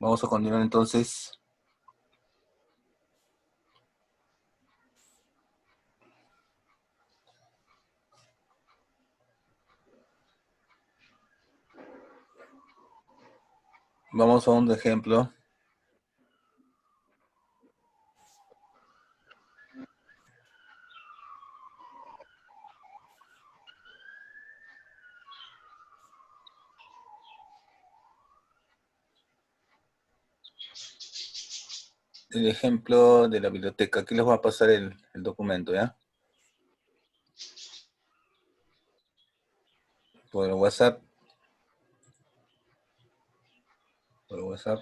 Vamos a continuar entonces. Vamos a un ejemplo. El ejemplo de la biblioteca. Aquí les voy a pasar el documento, ¿ya? Por el WhatsApp. Por el WhatsApp.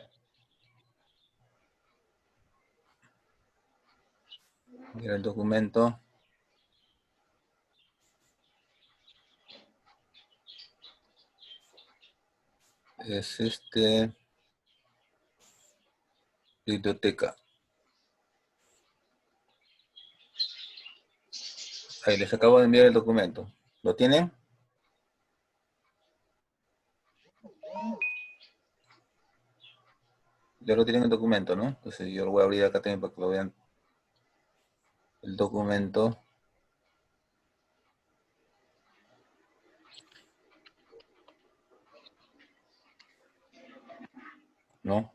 Mira el documento. Es biblioteca. Ahí les acabo de enviar el documento. ¿Lo tienen? Ya lo tienen el documento, ¿no? Entonces yo lo voy a abrir acá también para que lo vean. El documento, ¿no?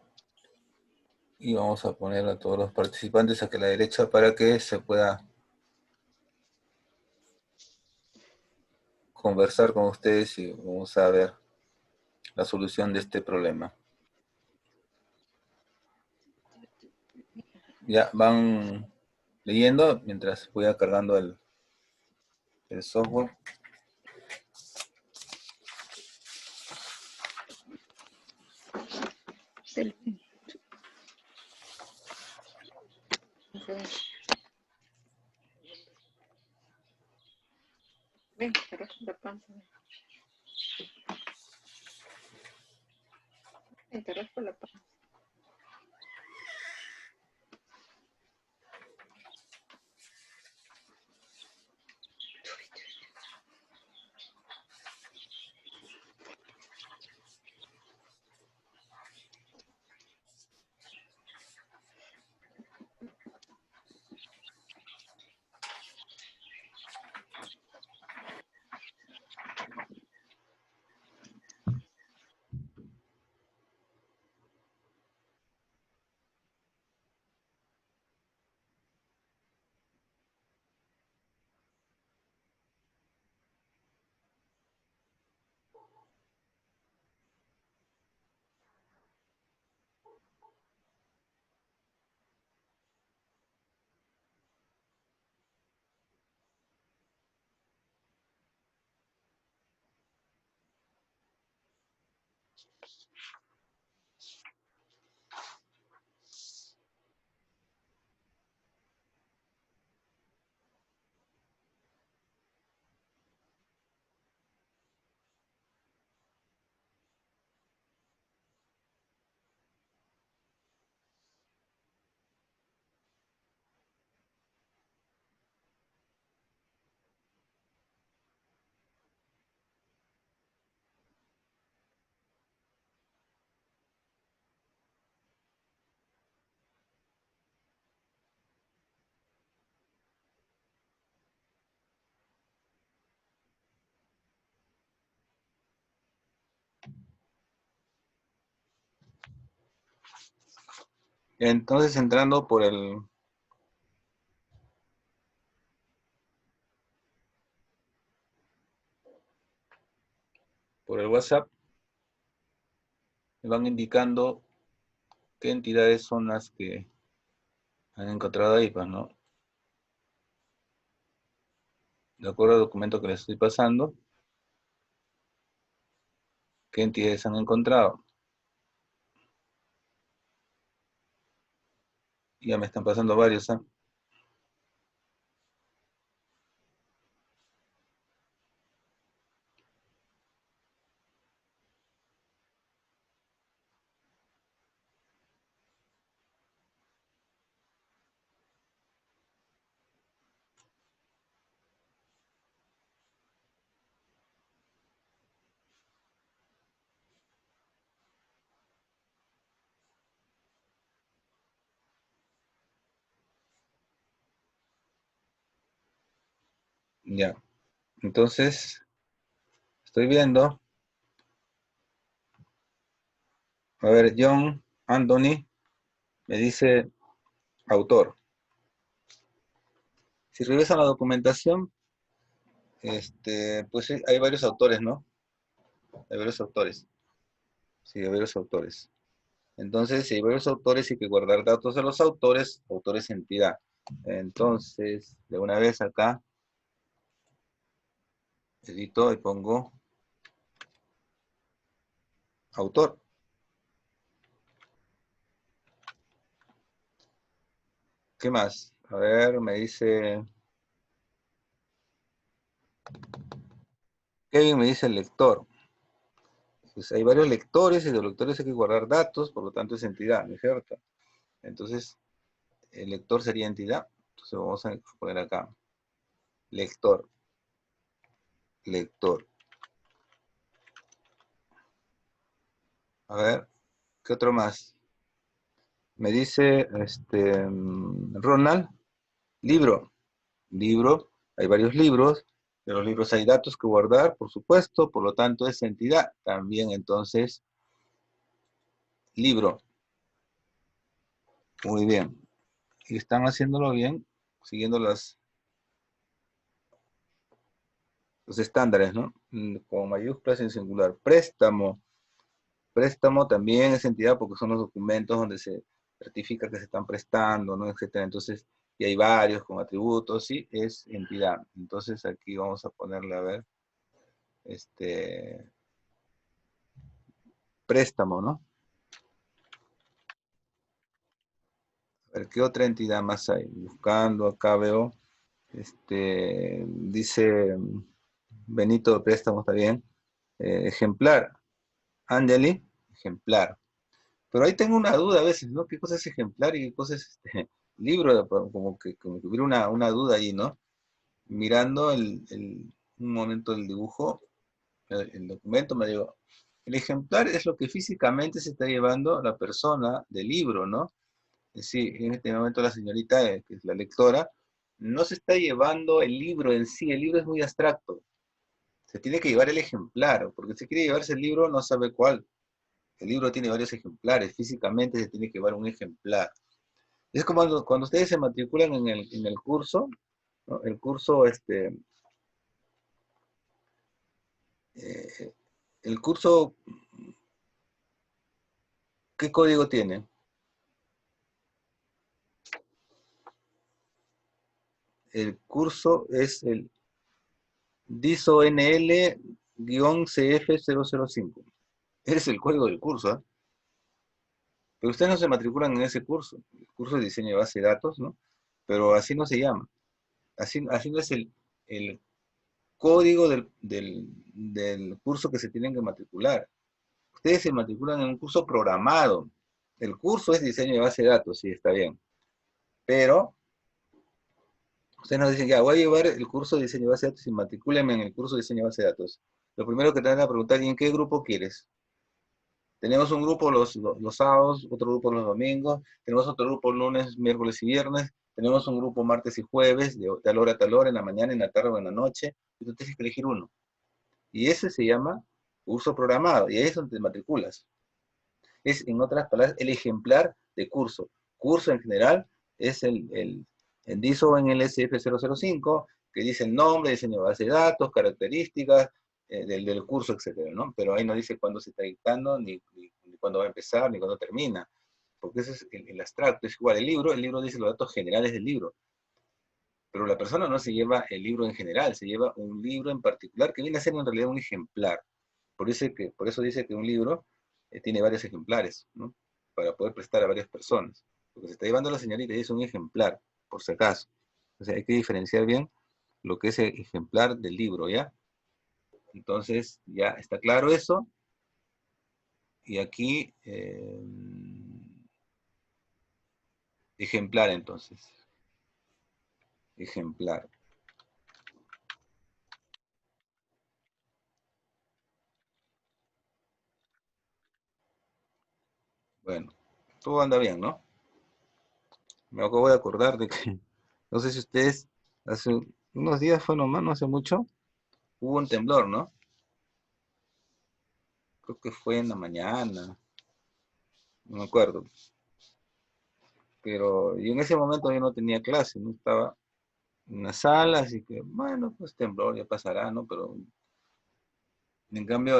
Y vamos a poner a todos los participantes aquí a la derecha para que se pueda conversar con ustedes y vamos a ver la solución de este problema. Ya van leyendo mientras voy cargando el software. Ven, te rasco la panza. Ven, te rasco la panza. Entonces entrando por el WhatsApp, me van indicando qué entidades son las que han encontrado ahí, pues, ¿no? De acuerdo al documento que les estoy pasando, qué entidades han encontrado. Ya me están pasando varios, ¿eh? Ya. Entonces, estoy viendo. A ver, John Anthony me dice autor. Si revisan la documentación, pues sí, hay varios autores, ¿no? Hay varios autores. Sí, hay varios autores. Entonces, si hay varios autores, hay que guardar datos de los autores, autores entidad. Entonces, de una vez acá, edito y pongo autor. ¿Qué más? A ver, me dice Kevin, me dice lector. Pues hay varios lectores y de los lectores hay que guardar datos, por lo tanto es entidad, ¿no es cierto? Entonces, el lector sería entidad. Entonces vamos a poner acá, lector, lector. A ver, ¿qué otro más? Me dice Ronald, libro, libro, hay varios libros, de los libros hay datos que guardar, por supuesto, por lo tanto es entidad. También entonces, libro, muy bien. Y están haciéndolo bien, siguiendo los estándares, ¿no? Con mayúsculas en singular. Préstamo, préstamo también es entidad porque son los documentos donde se certifica que se están prestando, ¿no? Etcétera. Entonces, y hay varios con atributos, sí, es entidad. Entonces aquí vamos a ponerle, a ver, este, préstamo, ¿no? A ver, ¿qué otra entidad más hay? Buscando, acá veo, dice Benito de préstamo, está bien. Ejemplar, Angeli, ejemplar. Pero ahí tengo una duda a veces, ¿no? ¿Qué cosa es ejemplar y qué cosa es libro? Como que hubiera una duda ahí, ¿no? Mirando un momento el dibujo, el documento, me digo, el ejemplar es lo que físicamente se está llevando la persona del libro, ¿no? Es decir, en este momento la señorita, que es la lectora, no se está llevando el libro en sí, el libro es muy abstracto, se tiene que llevar el ejemplar, porque si quiere llevarse el libro no sabe cuál. El libro tiene varios ejemplares, físicamente se tiene que llevar un ejemplar. Es como cuando ustedes se matriculan en el curso, ¿no? El curso, eh, el curso, ¿qué código tiene? El curso es el DISO-NL-CF005. Ese es el código del curso, ¿eh? Pero ustedes no se matriculan en ese curso, el curso de diseño de base de datos, ¿no? Pero así no se llama. Así no es el código del curso que se tienen que matricular. Ustedes se matriculan en un curso programado. El curso es diseño de base de datos, sí, está bien. Pero ustedes nos dicen, ya, voy a llevar el curso de diseño de base de datos y matricúlenme en el curso de diseño de base de datos. Lo primero que te van a preguntar, ¿y en qué grupo quieres? Tenemos un grupo los sábados, otro grupo los domingos, tenemos otro grupo lunes, miércoles y viernes, tenemos un grupo martes y jueves, de tal hora a tal hora, en la mañana, en la tarde o en la noche, y tú tienes que elegir uno. Y ese se llama curso programado, y ahí es donde te matriculas. Es, en otras palabras, el ejemplar de curso. Curso en general es el DISO en el SF005, que dice el nombre, diseño de base de datos, características del curso, etcétera, ¿no? Pero ahí no dice cuándo se está dictando, ni cuándo va a empezar, ni cuándo termina, porque ese es el abstracto. Es igual, el libro dice los datos generales del libro, pero la persona no se lleva el libro en general, se lleva un libro en particular que viene a ser en realidad un ejemplar. Por eso dice que un libro tiene varios ejemplares, ¿no? Para poder prestar a varias personas. Lo que se está llevando la señorita es un ejemplar, por si acaso. O sea, hay que diferenciar bien lo que es el ejemplar del libro, ¿ya? Entonces, ya está claro eso. Y aquí, ejemplar entonces. Ejemplar. Bueno, todo anda bien, ¿no? Me acabo de acordar de que, no sé si ustedes hace unos días fue nomás, no hace mucho, hubo un temblor, ¿no? Creo que fue en la mañana, no me acuerdo. Pero yo en ese momento yo no tenía clase, no estaba en la sala, así que, bueno, pues temblor, ya pasará, ¿no? Pero en cambio,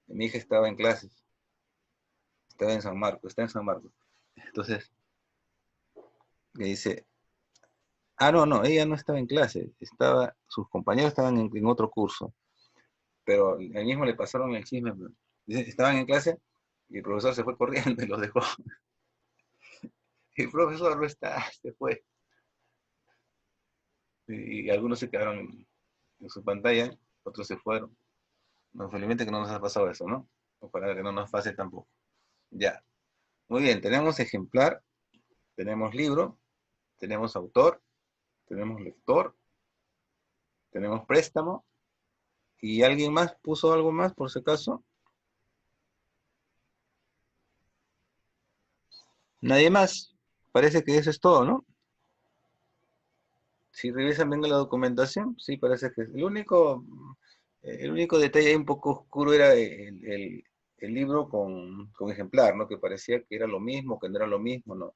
mi hija estaba en clases, estaba en San Marcos, está en San Marcos. Entonces, me dice, no, no, ella no estaba en clase, sus compañeros estaban en otro curso, pero al mismo le pasaron el chisme, pues. Dice, estaban en clase y el profesor se fue corriendo y los dejó. Y el profesor no está, se fue. Y algunos se quedaron en su pantalla, otros se fueron. No, felizmente que no nos ha pasado eso, ¿no? Ojalá que no nos pase tampoco. Ya. Muy bien, tenemos ejemplar, tenemos libro, tenemos autor, tenemos lector, tenemos préstamo. ¿Y alguien más puso algo más por si acaso? Nadie más. Parece que eso es todo, ¿no? Si revisan bien la documentación, sí, parece que es el único detalle ahí un poco oscuro era el libro con ejemplar, ¿no? Que parecía que era lo mismo, que no era lo mismo, ¿no?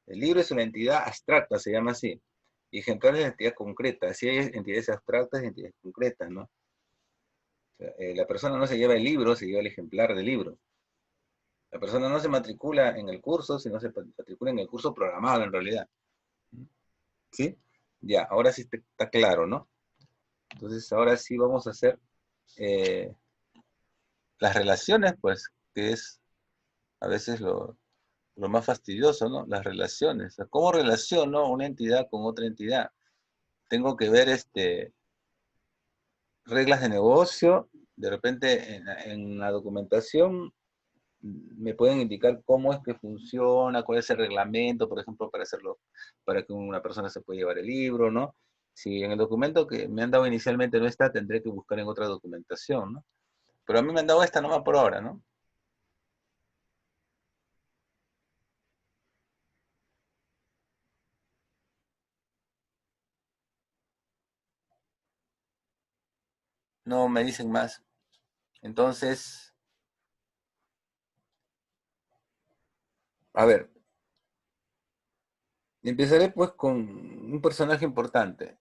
El libro es una entidad abstracta, se llama así. Y ejemplar es una entidad concreta. Así hay entidades abstractas y entidades concretas, ¿no? O sea, la persona no se lleva el libro, se lleva el ejemplar del libro. La persona no se matricula en el curso, sino se matricula en el curso programado en realidad. ¿Sí? Ya, ahora sí está claro, ¿no? Entonces, ahora sí vamos a hacer eh, las relaciones, pues, que es a veces lo más fastidioso, ¿no? Las relaciones. O sea, ¿cómo relaciono una entidad con otra entidad? Tengo que ver reglas de negocio, de repente en la documentación me pueden indicar cómo es que funciona, cuál es el reglamento, por ejemplo, para que una persona se pueda llevar el libro, ¿no? Si en el documento que me han dado inicialmente no está, tendré que buscar en otra documentación, ¿no? Pero a mí me han dado esta nomás por ahora, ¿no? No me dicen más. Entonces, a ver, empezaré pues con un personaje importante,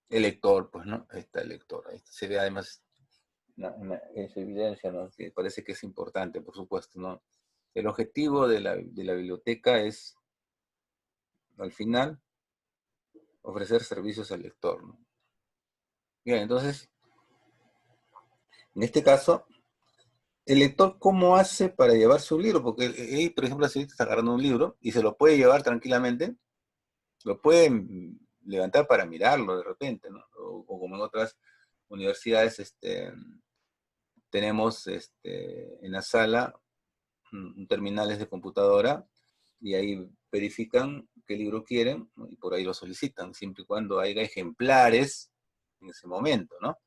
el lector, pues, ¿no? Ahí está el lector, ahí se ve además esa evidencia, ¿no? Que parece que es importante, por supuesto, ¿no? El objetivo de la biblioteca es, al final, ofrecer servicios al lector, ¿no? Bien, entonces, en este caso, el lector, ¿cómo hace para llevar su libro? Porque él, por ejemplo, si está agarrando un libro y se lo puede llevar tranquilamente, lo puede levantar para mirarlo de repente, ¿no? O como en otras universidades, tenemos en la sala terminales de computadora y ahí verifican qué libro quieren, ¿no? Y por ahí lo solicitan, siempre y cuando haya ejemplares en ese momento, ¿no?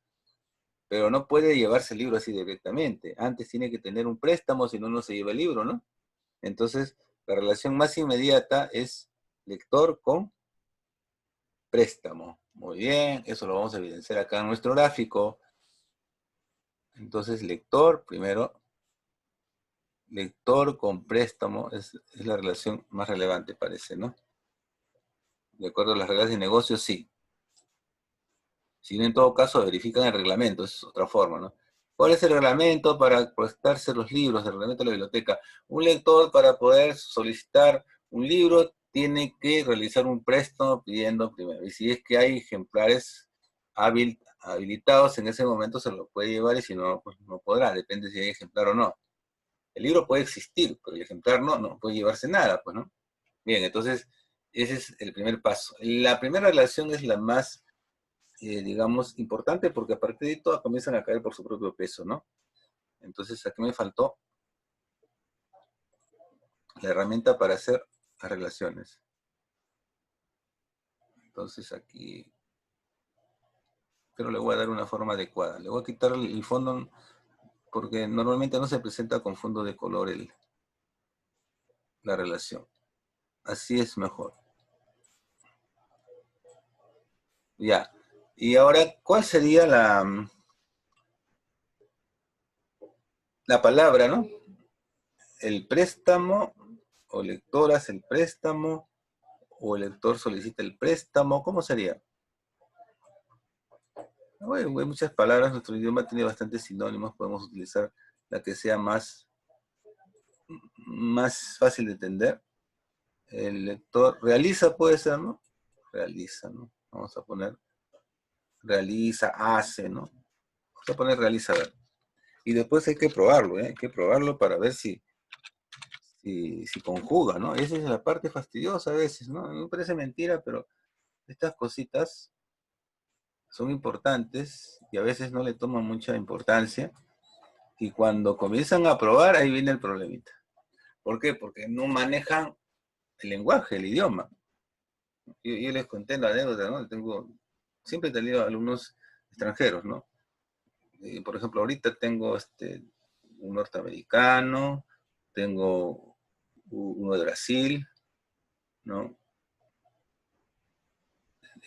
Pero no puede llevarse el libro así directamente. Antes tiene que tener un préstamo, si no, no se lleva el libro, ¿no? Entonces, la relación más inmediata es lector con préstamo. Muy bien, eso lo vamos a evidenciar acá en nuestro gráfico. Entonces, lector, primero, lector con préstamo es la relación más relevante, parece, ¿no? De acuerdo a las reglas de negocio, sí. Si no, en todo caso, verifican el reglamento, esa es otra forma, ¿no? ¿Cuál es el reglamento para prestarse los libros, el reglamento de la biblioteca? Un lector, para poder solicitar un libro, tiene que realizar un préstamo pidiendo primero. Y si es que hay ejemplares habilitados, en ese momento se lo puede llevar y si no, pues no podrá, depende si hay ejemplar o no. El libro puede existir, pero el ejemplar no puede llevarse nada, pues, ¿no? Bien, entonces, ese es el primer paso. La primera relación es la más digamos, importante porque a partir de ahí todas comienzan a caer por su propio peso, ¿no? Entonces aquí me faltó la herramienta para hacer las relaciones. Entonces aquí, pero le voy a dar una forma adecuada. Le voy a quitar el fondo porque normalmente no se presenta con fondo de color la relación. Así es mejor. Ya. Y ahora, ¿cuál sería la palabra, ¿no? El préstamo, o el lector hace el préstamo, o el lector solicita el préstamo, ¿cómo sería? Bueno, hay muchas palabras, nuestro idioma tiene bastantes sinónimos, podemos utilizar la que sea más fácil de entender. El lector realiza, puede ser, ¿no? Realiza, ¿no? Vamos a poner realiza, hace, ¿no? Vamos a poner realiza, a ver. Y después hay que probarlo, ¿eh? Hay que probarlo para ver si conjuga, ¿no? Esa es la parte fastidiosa a veces, ¿no? Me parece mentira, pero estas cositas son importantes y a veces no le toman mucha importancia. Y cuando comienzan a probar, ahí viene el problemita. ¿Por qué? Porque no manejan el lenguaje, el idioma. Yo les conté la anécdota, ¿no? Siempre he tenido alumnos extranjeros, ¿no? Por ejemplo, ahorita tengo un norteamericano, tengo uno de Brasil, ¿no?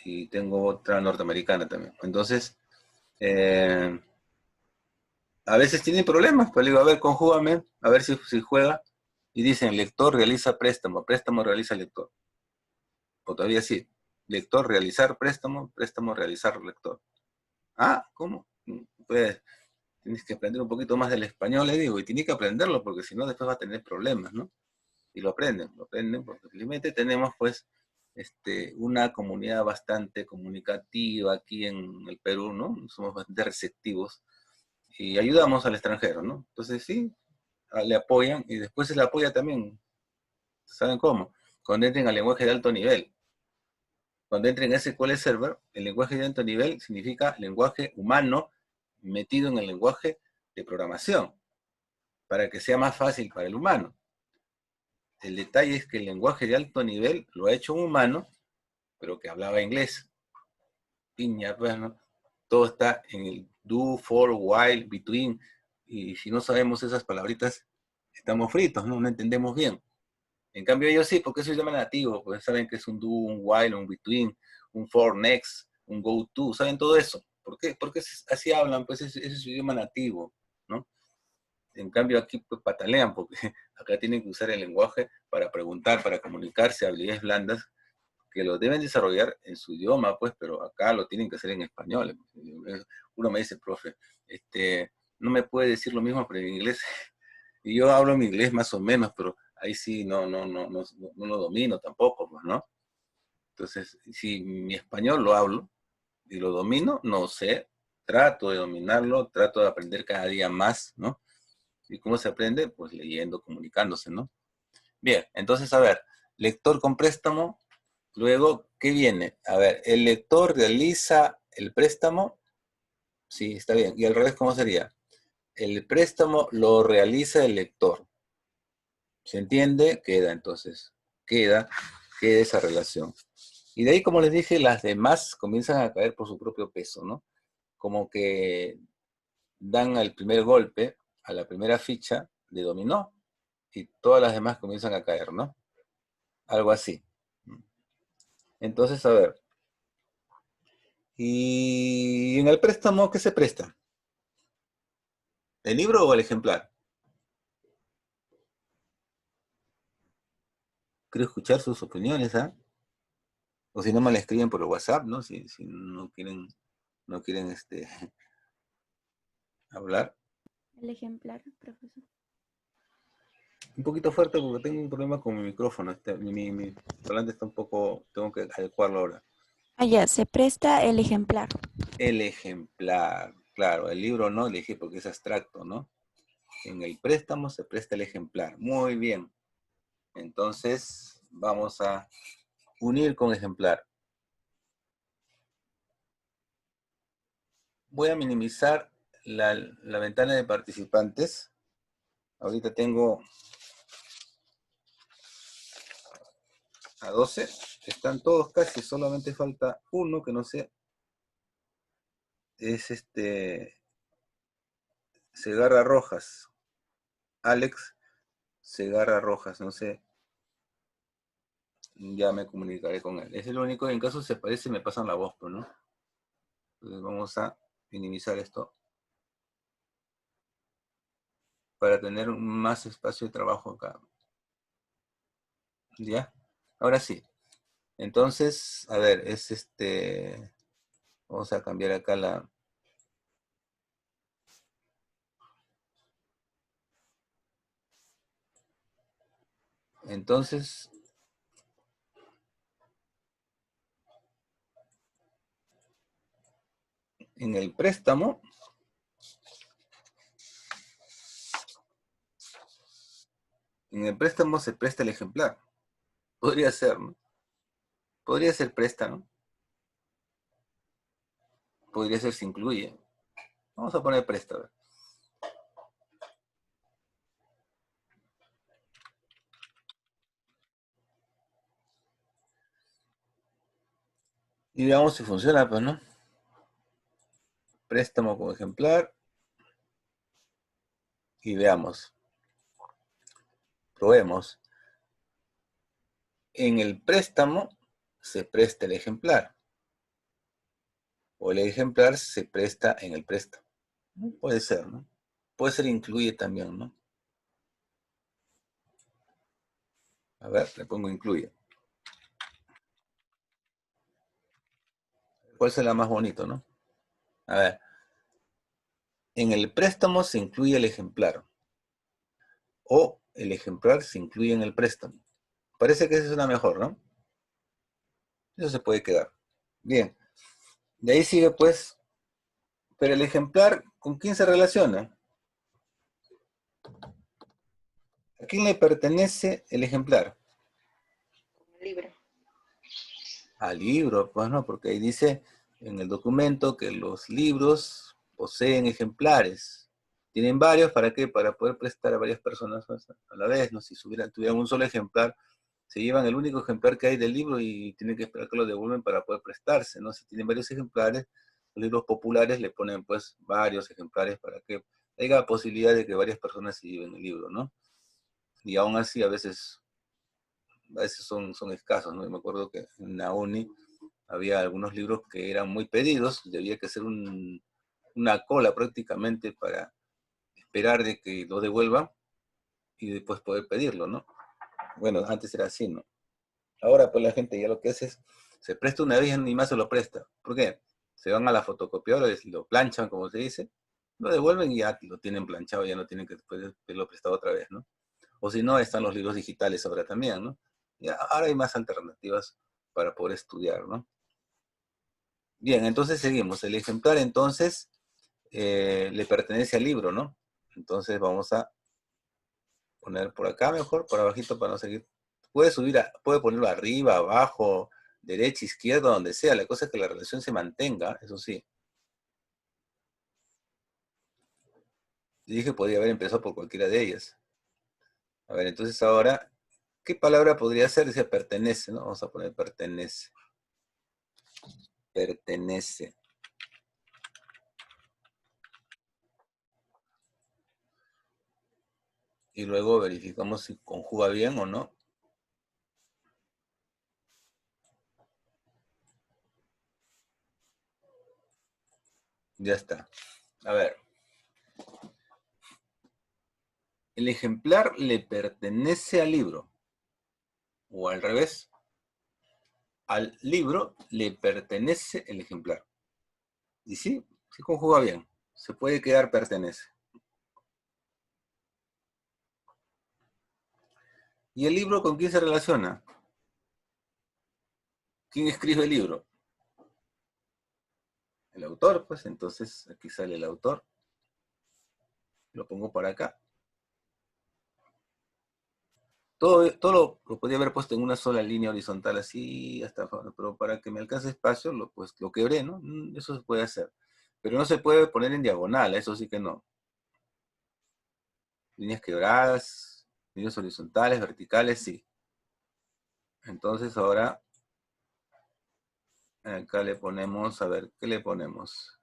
Y tengo otra norteamericana también. Entonces, eh, a veces tienen problemas, pues le digo, a ver, conjúgame, a ver si juega. Y dicen, lector realiza préstamo, préstamo realiza lector. O todavía sí, lector realizar préstamo, préstamo realizar lector. Ah, ¿cómo? Pues tienes que aprender un poquito más del español, le digo, y tiene que aprenderlo porque si no después va a tener problemas, ¿no? Y lo aprenden, porque felizmente tenemos pues una comunidad bastante comunicativa aquí en el Perú, ¿no? Somos bastante receptivos y ayudamos al extranjero, ¿no? Entonces sí, le apoyan y después se le apoya también, ¿saben cómo? Cuando entren al lenguaje de alto nivel. Cuando entren en SQL Server, el lenguaje de alto nivel significa lenguaje humano metido en el lenguaje de programación, para que sea más fácil para el humano. El detalle es que el lenguaje de alto nivel lo ha hecho un humano, pero que hablaba inglés. Piña, pues, ¿no? Todo está en el do, for, while, between. Y si no sabemos esas palabritas, estamos fritos, ¿no? No entendemos bien. En cambio ellos sí, porque eso se llama nativo, pues saben que es un do, un while, un between, un for, next, un go to, saben todo eso. ¿Por qué? Porque así hablan, pues ese es su idioma nativo, ¿no? En cambio aquí pues, patalean, porque acá tienen que usar el lenguaje para preguntar, para comunicarse, habilidades blandas, que lo deben desarrollar en su idioma, pues, pero acá lo tienen que hacer en español. Uno me dice, profe, no me puede decir lo mismo, pero en inglés, y yo hablo mi inglés más o menos, pero ahí sí no lo domino tampoco, pues, ¿no? Entonces, si mi español lo hablo y lo domino, no sé, trato de dominarlo, trato de aprender cada día más, ¿no? ¿Y cómo se aprende? Pues leyendo, comunicándose, ¿no? Bien, entonces, a ver, lector con préstamo, luego, ¿qué viene? A ver, el lector realiza el préstamo, sí, está bien, y al revés, ¿cómo sería? El préstamo lo realiza el lector. ¿Se entiende? Queda entonces, queda esa relación. Y de ahí, como les dije, las demás comienzan a caer por su propio peso, ¿no? Como que dan al primer golpe, a la primera ficha de dominó, y todas las demás comienzan a caer, ¿no? Algo así. Entonces, a ver, ¿y en el préstamo qué se presta? ¿El libro o el ejemplar? Quiero escuchar sus opiniones, ¿ah? O si no me la escriben por el WhatsApp, ¿no? Si no quieren hablar. El ejemplar, profesor. Un poquito fuerte porque tengo un problema con mi micrófono. Mi parlante está un poco, tengo que adecuarlo ahora. Ah, ya, se presta el ejemplar. El ejemplar, claro, el libro no elegí porque es abstracto, ¿no? En el préstamo se presta el ejemplar. Muy bien. Entonces, vamos a unir con ejemplar. Voy a minimizar la ventana de participantes. Ahorita tengo a 12. Están todos casi, solamente falta uno que no sé. Es Segarra Rojas. Alex Segarra Rojas, no sé. Ya me comunicaré con él. Es el único, en caso se aparece, me pasan la voz, pues, ¿no? Entonces vamos a minimizar esto para tener más espacio de trabajo acá. ¿Ya? Ahora sí. Entonces, a ver, es vamos a cambiar acá la... Entonces, en el préstamo se presta el ejemplar. Podría ser, ¿no? Podría ser presta, ¿no? Podría ser se incluye. Vamos a poner presta, a ver. Y veamos si funciona, pues, ¿no? Préstamo como ejemplar. Y veamos. Probemos. En el préstamo se presta el ejemplar. O el ejemplar se presta en el préstamo. Puede ser, ¿no? Puede ser incluye también, ¿no? A ver, le pongo incluye. ¿Cuál será más bonito, no? A ver. En el préstamo se incluye el ejemplar. O el ejemplar se incluye en el préstamo. Parece que esa es una mejor, ¿no? Eso se puede quedar. Bien. De ahí sigue, pues, pero el ejemplar, ¿con quién se relaciona? ¿A quién le pertenece el ejemplar? El libro. Al libro, pues no, porque ahí dice en el documento que los libros poseen ejemplares. Tienen varios, ¿para qué? Para poder prestar a varias personas a la vez, ¿no? Si tuvieran un solo ejemplar, se llevan el único ejemplar que hay del libro y tienen que esperar que lo devuelven para poder prestarse, ¿no? Si tienen varios ejemplares, los libros populares le ponen pues varios ejemplares para que haya posibilidad de que varias personas se lleven el libro, ¿no? Y aún así a veces son escasos, ¿no? Yo me acuerdo que en la uni había algunos libros que eran muy pedidos, y había que hacer una cola prácticamente para esperar de que lo devuelvan y después poder pedirlo, ¿no? Bueno, antes era así, ¿no? Ahora pues la gente ya lo que hace es, se presta una vez y ni más se lo presta. ¿Por qué? Se van a la fotocopiadora, lo planchan, como se dice, lo devuelven y ya lo tienen planchado, ya no tienen que después pedirlo prestado otra vez, ¿no? O si no, están los libros digitales ahora también, ¿no? Ya, ahora hay más alternativas para poder estudiar, ¿no? Bien, entonces seguimos. El ejemplar entonces le pertenece al libro, ¿no? Entonces vamos a poner por acá mejor, por abajito para no seguir. Puede ponerlo arriba, abajo, derecha, izquierda, donde sea. La cosa es que la relación se mantenga, eso sí. Y dije que podría haber empezado por cualquiera de ellas. A ver, entonces ahora, ¿qué palabra podría ser? Dice pertenece, ¿no? Vamos a poner pertenece. Pertenece. Y luego verificamos si conjuga bien o no. Ya está. A ver. El ejemplar le pertenece al libro. O al revés. Al libro le pertenece el ejemplar. Y sí, sí conjuga bien. Se puede quedar pertenece. ¿Y el libro con quién se relaciona? ¿Quién escribe el libro? El autor, pues entonces aquí sale el autor. Lo pongo por acá. Todo lo podía haber puesto en una sola línea horizontal así, hasta, pero para que me alcance espacio, pues lo quebré, ¿no? Eso se puede hacer. Pero no se puede poner en diagonal, eso sí que no. Líneas quebradas, líneas horizontales, verticales, sí. Entonces ahora, acá le ponemos, a ver, ¿qué le ponemos?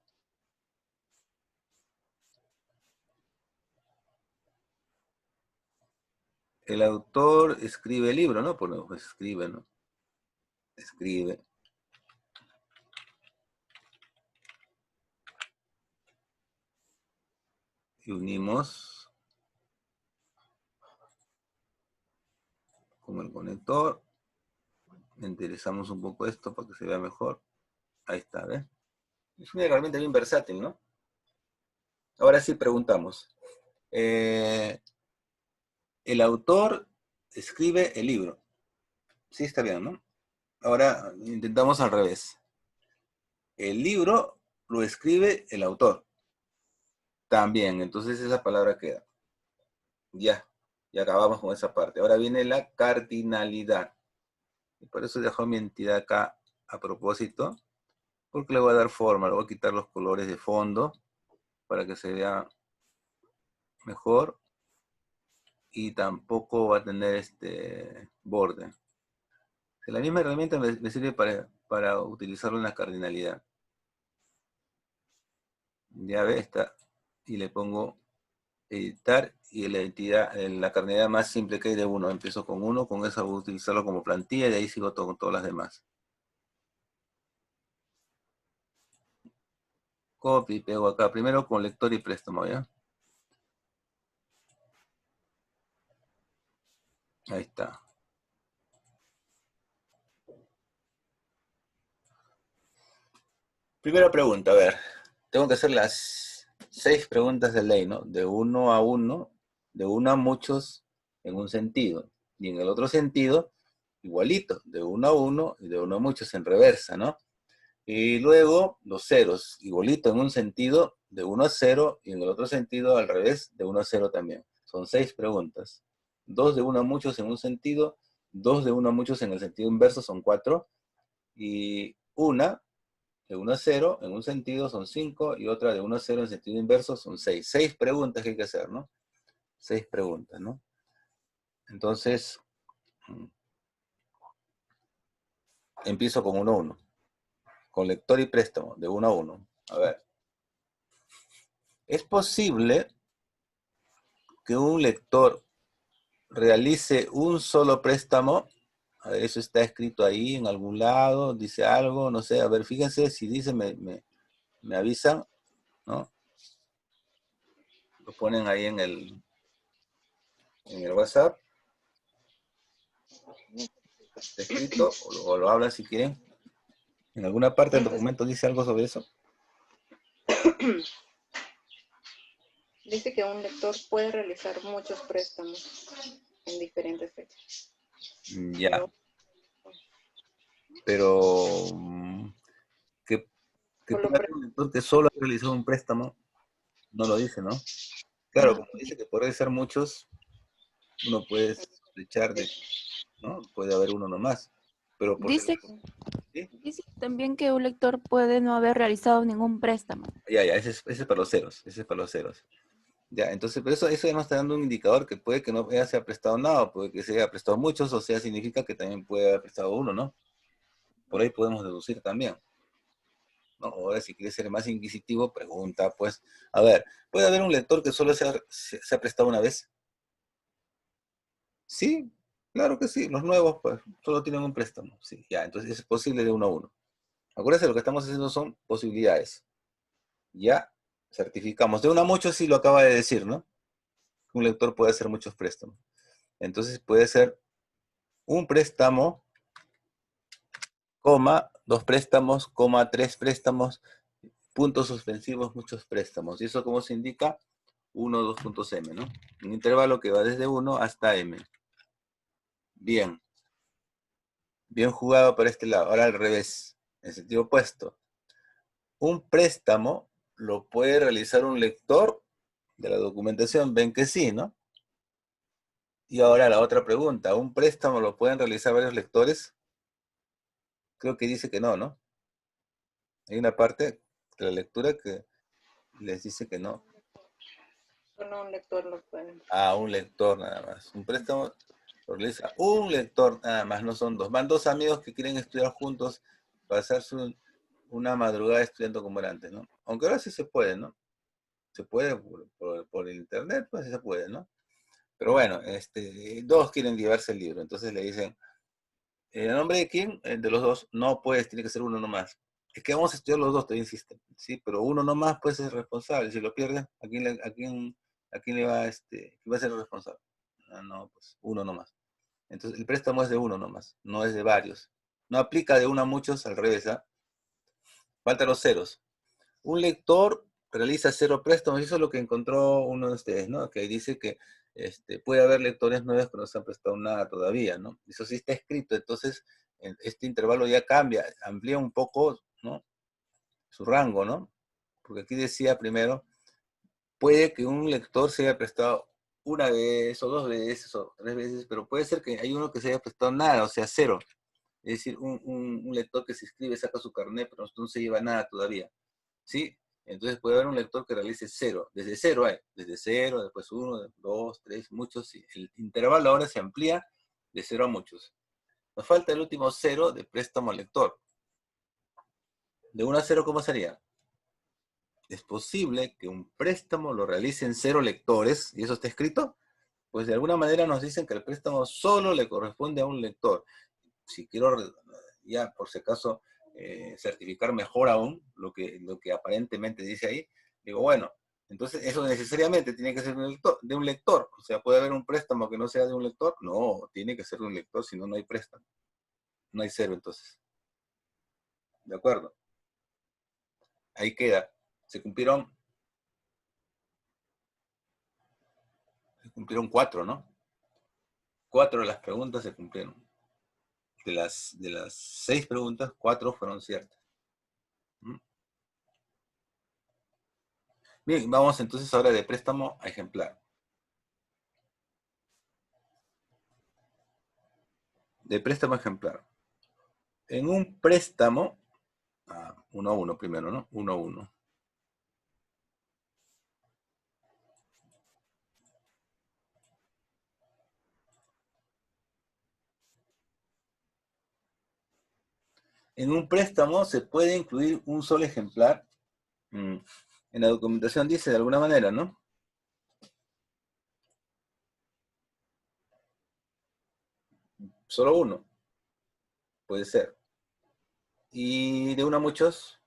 El autor escribe el libro, ¿no? Pues escribe, ¿no? Escribe. y unimos con el conector. Enderezamos un poco esto para que se vea mejor. Ahí está, ¿ves? Es una herramienta bien versátil, ¿no? Ahora sí preguntamos. El autor escribe el libro. Sí, está bien, ¿no? Ahora intentamos al revés. El libro lo escribe el autor. También, entonces esa palabra queda. Ya acabamos con esa parte. Ahora viene la cardinalidad. Y por eso dejo mi entidad acá a propósito, porque le voy a dar forma, le voy a quitar los colores de fondo para que se vea mejor y tampoco va a tener este borde. La misma herramienta me sirve para utilizarlo en la cardinalidad. Ya ve, está. Y le pongo editar y la entidad, la cardinalidad más simple que hay de 1. Empiezo con 1, con eso voy a utilizarlo como plantilla y de ahí sigo con todas las demás. Copy, pego acá. Primero con lector y préstamo, ¿ya? Ahí está. Primera pregunta, a ver. Tengo que hacer las 6 preguntas de ley, ¿no? De 1 a 1, de 1 a muchos en un sentido. Y en el otro sentido, igualito, de 1 a 1 y de 1 a muchos en reversa, ¿no? Y luego los ceros, igualito en un sentido, de 1 a 0, y en el otro sentido, al revés, de 1 a 0 también. Son 6 preguntas. 2 de 1 a muchos en un sentido, 2 de 1 a muchos en el sentido inverso son 4, y una de 1 a 0 en un sentido son 5, y otra de 1 a 0 en sentido inverso son 6. 6 preguntas que hay que hacer, ¿no? 6 preguntas, ¿no? Entonces, empiezo con 1 a 1. Con lector y préstamo, de 1 a 1. A ver. ¿Es posible que un lector realice un solo préstamo? A ver, eso está escrito ahí en algún lado, dice algo, no sé. A ver, fíjense, si dice, me avisan, ¿no? Lo ponen ahí en el WhatsApp. Está escrito, o lo hablan si quieren. ¿En alguna parte del documento dice algo sobre eso? Dice que un lector puede realizar muchos préstamos en diferentes fechas. Ya. Pero que pueda haber un lector que solo ha realizado un préstamo, no lo dice, ¿no? Claro, como dice que puede ser muchos, uno puede sospechar de, ¿no? Puede haber uno nomás. Pero por Dice, ¿sí? dice también que un lector puede no haber realizado ningún préstamo. Ya, ese es para los ceros, ese es para los ceros. Ya, entonces, pero eso ya nos está dando un indicador que puede que no se haya prestado nada, puede que se haya prestado muchos, o sea, significa que también puede haber prestado uno, ¿no? Por ahí podemos deducir también, ¿no? Ahora, si quieres ser más inquisitivo, pregunta, pues, a ver, ¿puede haber un lector que solo se ha prestado una vez? Sí, claro que sí, los nuevos, pues, solo tienen un préstamo, sí, ya, entonces es posible de 1 a 1. Acuérdense, lo que estamos haciendo son posibilidades. Ya certificamos. De 1 a muchos sí lo acaba de decir, ¿no? Un lector puede hacer muchos préstamos. Entonces puede ser un préstamo, coma, 2 préstamos, coma, 3 préstamos, puntos suspensivos, muchos préstamos. ¿Y eso cómo se indica? 1, 2 puntos M, ¿no? Un intervalo que va desde 1 hasta M. Bien. Bien jugado por este lado. Ahora al revés, en sentido opuesto. Un préstamo lo puede realizar un lector de la documentación. Ven que sí, ¿no? Y ahora la otra pregunta. ¿Un préstamo lo pueden realizar varios lectores? Creo que dice que no, ¿no? Hay una parte de la lectura que les dice que no. Solo un lector lo puede. Ah, un lector nada más. Un préstamo lo realiza un lector nada más, no son dos. Van dos amigos que quieren estudiar juntos, pasarse una madrugada estudiando como era antes, ¿no? Aunque ahora sí se puede, ¿no? Se puede por internet, pues sí se puede, ¿no? Pero bueno, dos quieren llevarse el libro, entonces le dicen, ¿el nombre de quién? El de los dos. No puedes, tiene que ser uno nomás. Es que vamos a estudiar los dos, te insisto, ¿sí? Pero uno nomás puede ser responsable. Si lo pierde, ¿a quién le va, quién va a ser el responsable? Ah, no, pues uno nomás. Entonces, el préstamo es de uno nomás, no es de varios. No aplica de uno a muchos, al revés, ¿ah? Faltan los ceros. Un lector realiza 0 préstamos, y eso es lo que encontró uno de ustedes, ¿no? Que dice que puede haber lectores nuevos que no se han prestado nada todavía, ¿no? Eso sí está escrito, entonces este intervalo ya cambia, amplía un poco, ¿no? Su rango, ¿no? Porque aquí decía primero, puede que un lector se haya prestado una vez, o 2 veces, o 3 veces, pero puede ser que hay uno que se haya prestado nada, o sea, 0. Es decir, un lector que se inscribe, saca su carnet, pero no se lleva nada todavía, ¿sí? Entonces puede haber un lector que realice 0, desde 0 hay, desde 0, después 1, 2, 3, muchos, sí. El intervalo ahora se amplía de 0 a muchos. Nos falta el último 0 de préstamo al lector. De 1 a 0, ¿cómo sería? Es posible que un préstamo lo realicen 0 lectores, y eso está escrito, pues de alguna manera nos dicen que el préstamo solo le corresponde a un lector. Si quiero, ya por si acaso, certificar mejor aún lo que aparentemente dice ahí, digo, bueno, entonces eso necesariamente tiene que ser de un lector. O sea, ¿puede haber un préstamo que no sea de un lector? No, tiene que ser de un lector, si no, no hay préstamo. No hay 0 entonces. ¿De acuerdo? Ahí queda. Se cumplieron 4, ¿no? 4 de las preguntas se cumplieron. De las 6 preguntas, 4 fueron ciertas. ¿Mm? Bien, vamos entonces ahora de préstamo a ejemplar. De préstamo a ejemplar. En un préstamo, 1 a 1 primero, ¿no? 1 a 1. En un préstamo se puede incluir un solo ejemplar. En la documentación dice de alguna manera, ¿no? Solo uno, puede ser. Y de uno a muchos,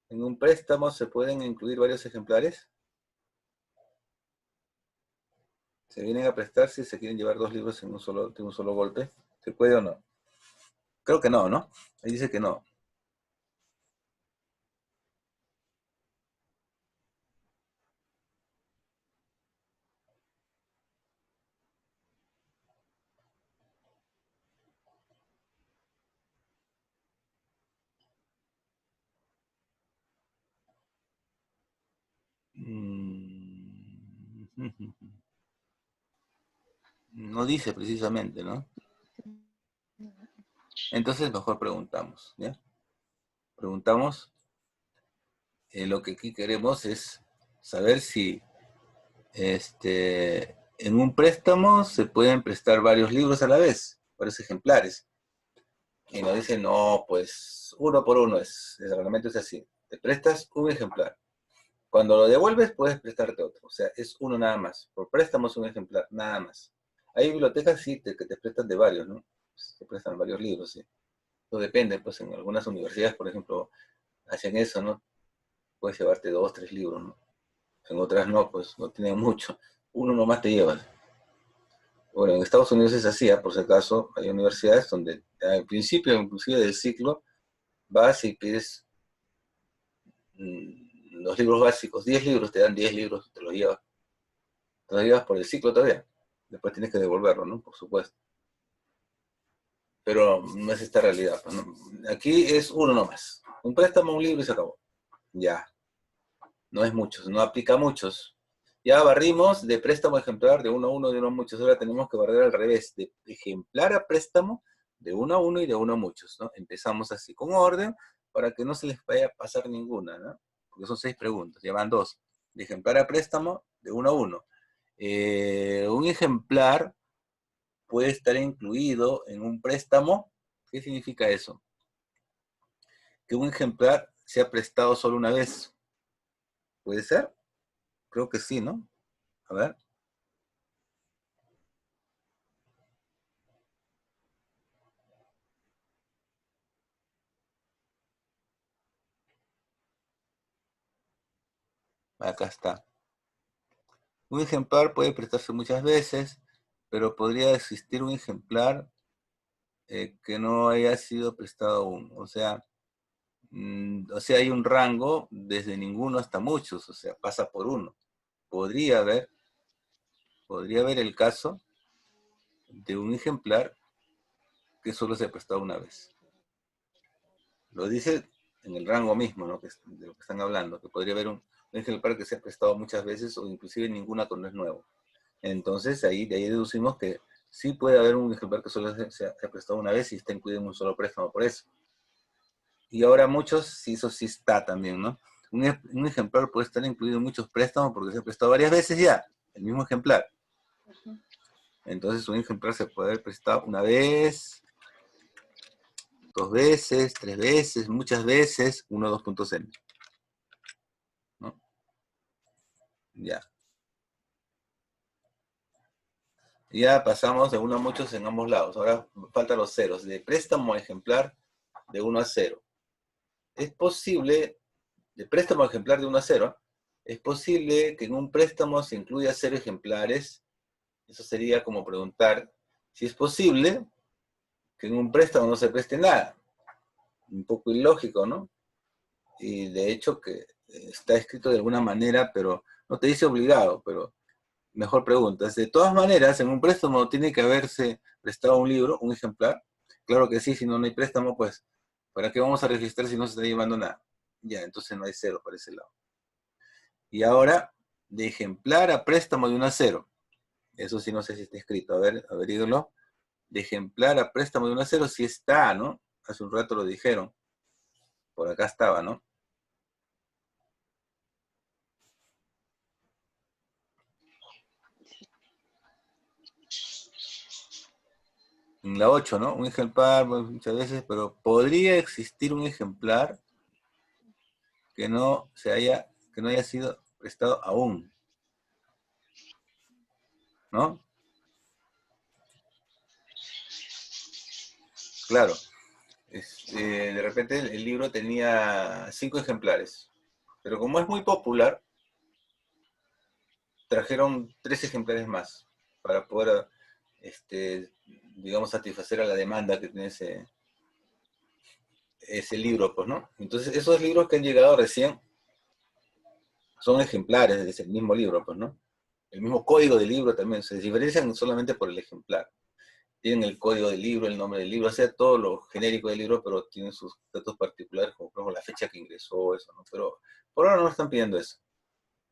en un préstamo se pueden incluir varios ejemplares. Se vienen a prestar si se quieren llevar 2 libros de un solo golpe. ¿Se puede o no? Creo que no, ¿no? Ahí dice que no. No dice precisamente, ¿no? Entonces mejor preguntamos, ¿ya? Preguntamos, lo que aquí queremos es saber si en un préstamo se pueden prestar varios libros a la vez, varios ejemplares. Y nos dice, no, pues uno por uno el reglamento es así. Te prestas un ejemplar. Cuando lo devuelves, puedes prestarte otro. O sea, es uno nada más. Por préstamo es un ejemplar, nada más. Hay bibliotecas, sí, que te prestan de varios, ¿no? Te prestan varios libros, sí. Eso depende, pues en algunas universidades, por ejemplo, hacen eso, ¿no? Puedes llevarte 2, 3 libros, ¿no? En otras no, pues no tienen mucho. Uno nomás te llevas. Bueno, en Estados Unidos es así, por si acaso, hay universidades donde al principio, inclusive del ciclo, vas y pides los libros básicos, 10 libros, te dan 10 libros, te los llevas por el ciclo todavía. Después tienes que devolverlo, ¿no? Por supuesto. Pero no es esta realidad, pues, ¿no? Aquí es uno nomás. Un préstamo, un libro y se acabó. Ya. No es muchos, no aplica a muchos. Ya barrimos de préstamo a ejemplar de uno a uno, de uno a muchos. Ahora tenemos que barrer al revés, de ejemplar a préstamo, de uno a uno y de uno a muchos, ¿no? Empezamos así, con orden, para que no se les vaya a pasar ninguna, ¿no? Porque son 6 preguntas, ya van 2. De ejemplar a préstamo, de uno a uno. Un ejemplar puede estar incluido en un préstamo. ¿Qué significa eso? Que un ejemplar sea prestado solo una vez. ¿Puede ser? Creo que sí, ¿no? A ver. Acá está. Un ejemplar puede prestarse muchas veces, pero podría existir un ejemplar que no haya sido prestado aún. O sea, hay un rango desde ninguno hasta muchos, o sea, pasa por uno. Podría haber el caso de un ejemplar que solo se ha prestado una vez. Lo dice en el rango mismo, ¿no? De lo que están hablando, que podría haber un ejemplar que se ha prestado muchas veces o inclusive ninguna cuando es nuevo. Entonces, de ahí deducimos que sí puede haber un ejemplar que solo se ha prestado una vez y está incluido en un solo préstamo por eso. Y ahora muchos, sí, eso sí está también, ¿no? Un ejemplar puede estar incluido en muchos préstamos porque se ha prestado varias veces ya, el mismo ejemplar. Entonces, un ejemplar se puede haber prestado una vez, 2 veces, 3 veces, muchas veces, 1, 2.0. ¿No? Ya. Ya pasamos de 1 a muchos en ambos lados. Ahora faltan los ceros. De préstamo a ejemplar, de 1 a 0. Es posible, de préstamo a ejemplar de 1 a 0, es posible que en un préstamo se incluya 0 ejemplares. Eso sería como preguntar si es posible que en un préstamo no se preste nada. Un poco ilógico, ¿no? Y de hecho que está escrito de alguna manera, pero no te dice obligado, pero mejor preguntas. De todas maneras, en un préstamo tiene que haberse prestado un libro, un ejemplar. Claro que sí, si no, no hay préstamo, pues, ¿para qué vamos a registrar si no se está llevando nada? Ya, entonces no hay cero para ese lado. Y ahora, de ejemplar a préstamo de 1 a 0. Eso sí no sé si está escrito. A ver, averíguelo. De ejemplar a préstamo de 1 a 0 sí está, ¿no? Hace un rato lo dijeron. Por acá estaba, ¿no? En la 8, ¿no? Un ejemplar, muchas veces, pero podría existir un ejemplar que no haya sido prestado aún, ¿no? Claro, de repente el libro tenía 5 ejemplares, pero como es muy popular, trajeron 3 ejemplares más para poder, digamos, satisfacer a la demanda que tiene ese libro, pues, ¿no? Entonces, esos libros que han llegado recién son ejemplares de ese mismo libro, pues, ¿no? El mismo código del libro también, se diferencian solamente por el ejemplar. Tienen el código del libro, el nombre del libro, o sea, todo lo genérico del libro, pero tienen sus datos particulares, como por ejemplo la fecha que ingresó, eso, ¿no? Pero por ahora no están pidiendo eso.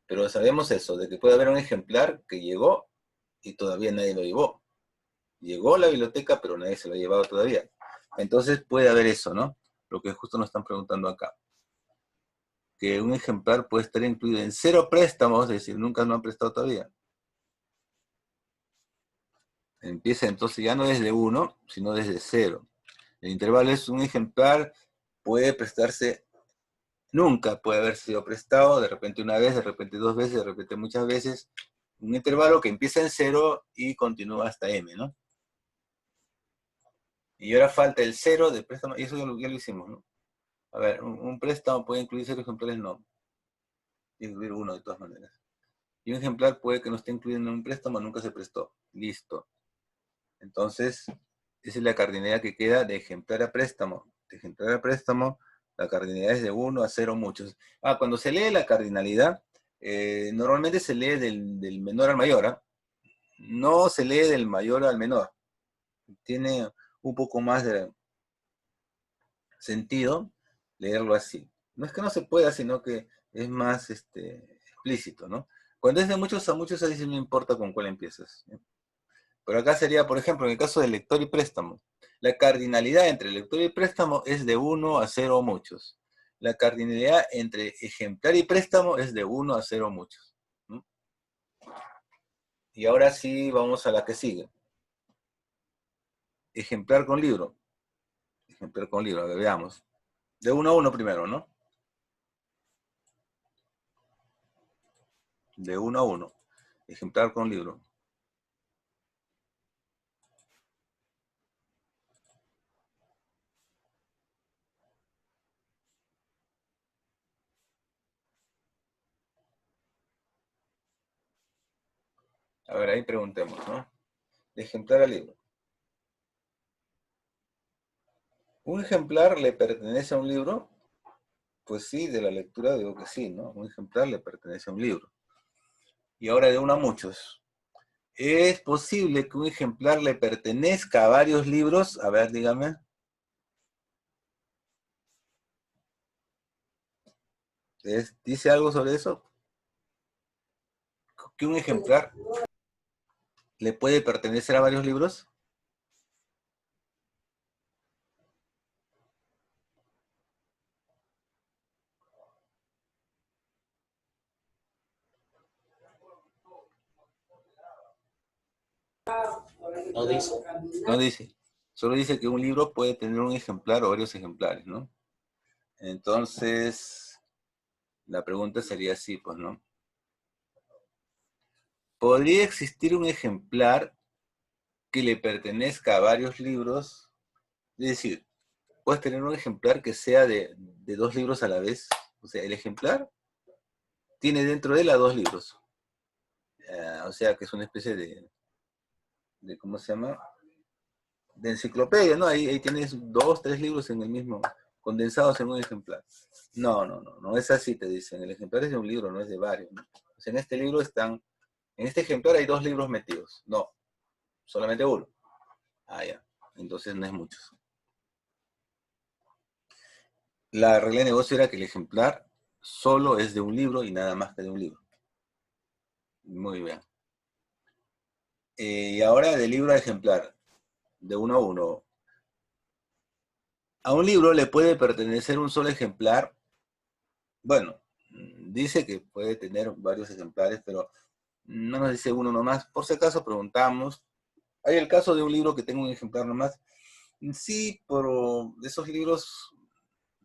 Pero sabemos eso, de que puede haber un ejemplar que llegó y todavía nadie lo llevó. Llegó a la biblioteca, pero nadie se lo ha llevado todavía. Entonces puede haber eso, ¿no? Lo que justo nos están preguntando acá. Que un ejemplar puede estar incluido en 0 préstamos, es decir, nunca no han prestado todavía. Empieza entonces ya no desde 1, sino desde 0. El intervalo es un ejemplar, puede prestarse, nunca puede haber sido prestado, de repente una vez, de repente 2 veces, de repente muchas veces. Un intervalo que empieza en 0 y continúa hasta m, ¿no? Y ahora falta el 0 de préstamo, y eso ya lo hicimos, ¿no? A ver, un préstamo puede incluir 0 ejemplares, no. Incluir uno de todas maneras. Y un ejemplar puede que no esté incluido en un préstamo, nunca se prestó. Listo. Entonces, esa es la cardinalidad que queda de ejemplar a préstamo. De ejemplar a préstamo, la cardinalidad es de 1 a 0 muchos. Cuando se lee la cardinalidad, normalmente se lee del menor al mayor, ¿ah? No se lee del mayor al menor. Tiene un poco más de sentido leerlo así. No es que no se pueda, sino que es más explícito, ¿no? Cuando es de muchos a muchos, ahí sí no importa con cuál empiezas, ¿sí? Pero acá sería, por ejemplo, en el caso del lector y préstamo, la cardinalidad entre lector y préstamo es de 1 a 0 muchos. La cardinalidad entre ejemplar y préstamo es de 1 a 0 muchos. ¿No? Y ahora sí vamos a la que sigue. Ejemplar con libro. Ejemplar con libro, a ver, veamos. De 1 a 1 primero, ¿no? De 1 a 1. Ejemplar con libro. A ver, ahí preguntemos, ¿no? De ejemplar al libro. ¿Un ejemplar le pertenece a un libro? Pues sí, de la lectura digo que sí, ¿no? Un ejemplar le pertenece a un libro. Y ahora de uno a muchos. ¿Es posible que un ejemplar le pertenezca a varios libros? A ver, dígame. ¿Dice algo sobre eso? ¿Que un ejemplar le puede pertenecer a varios libros? No dice. No dice. Solo dice que un libro puede tener un ejemplar o varios ejemplares, ¿no? Entonces, la pregunta sería así, pues, ¿no? ¿Podría existir un ejemplar que le pertenezca a varios libros? Es decir, puedes tener un ejemplar que sea de dos libros a la vez. O sea, el ejemplar tiene dentro de él a dos libros. O sea, que es una especie de ¿cómo se llama? De enciclopedia, ¿no? Ahí tienes dos, tres libros en el mismo, condensados en un ejemplar. No es así, te dicen. El ejemplar es de un libro, no es de varios, ¿no? O sea, en este libro están, en este ejemplar hay dos libros metidos. No, solamente uno. Ah, ya. Entonces no es mucho. La regla de negocio era que el ejemplar solo es de un libro y nada más que de un libro. Muy bien. Y ahora de libro a ejemplar, de uno a uno. A un libro le puede pertenecer un solo ejemplar. Bueno, dice que puede tener varios ejemplares, pero no nos dice uno nomás. Por si acaso preguntamos. Hay el caso de un libro que tenga un ejemplar nomás. Sí, pero esos libros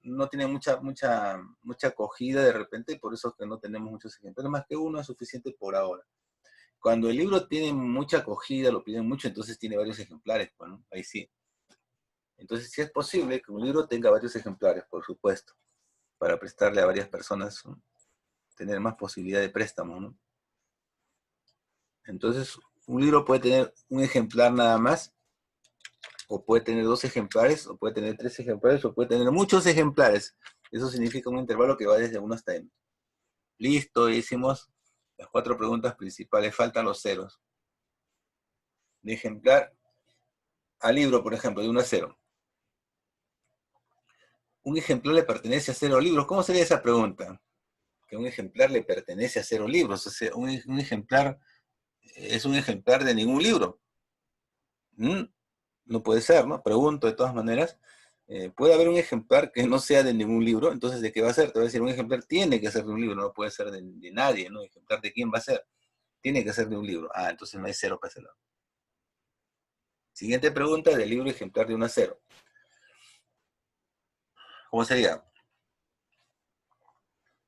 no tienen mucha acogida de repente, por eso es que no tenemos muchos ejemplares. Más que uno es suficiente por ahora. Cuando el libro tiene mucha acogida, lo piden mucho, entonces tiene varios ejemplares, bueno, ahí sí. Entonces sí es posible que un libro tenga varios ejemplares, por supuesto, para prestarle a varias personas, ¿no? Tener más posibilidad de préstamo, ¿no? Entonces, un libro puede tener un ejemplar nada más, o puede tener dos ejemplares, o puede tener tres ejemplares, o puede tener muchos ejemplares. Eso significa un intervalo que va desde 1 hasta n. Listo, hicimos las 4 preguntas principales, faltan los ceros. De ejemplar al libro, por ejemplo, de 1 a 0. ¿Un ejemplar le pertenece a 0 libros? ¿Cómo sería esa pregunta? Que un ejemplar le pertenece a 0 libros. O sea, un ejemplar es un ejemplar de ningún libro. No puede ser, ¿no? Pregunto de todas maneras. ¿Puede haber un ejemplar que no sea de ningún libro? Entonces, ¿de qué va a ser? Te voy a decir, un ejemplar tiene que ser de un libro, no puede ser de nadie, ¿no? ¿Ejemplar de quién va a ser? Tiene que ser de un libro. Ah, entonces no hay 0 para ese lado. Siguiente pregunta, del libro ejemplar de 1 a 0. ¿Cómo sería?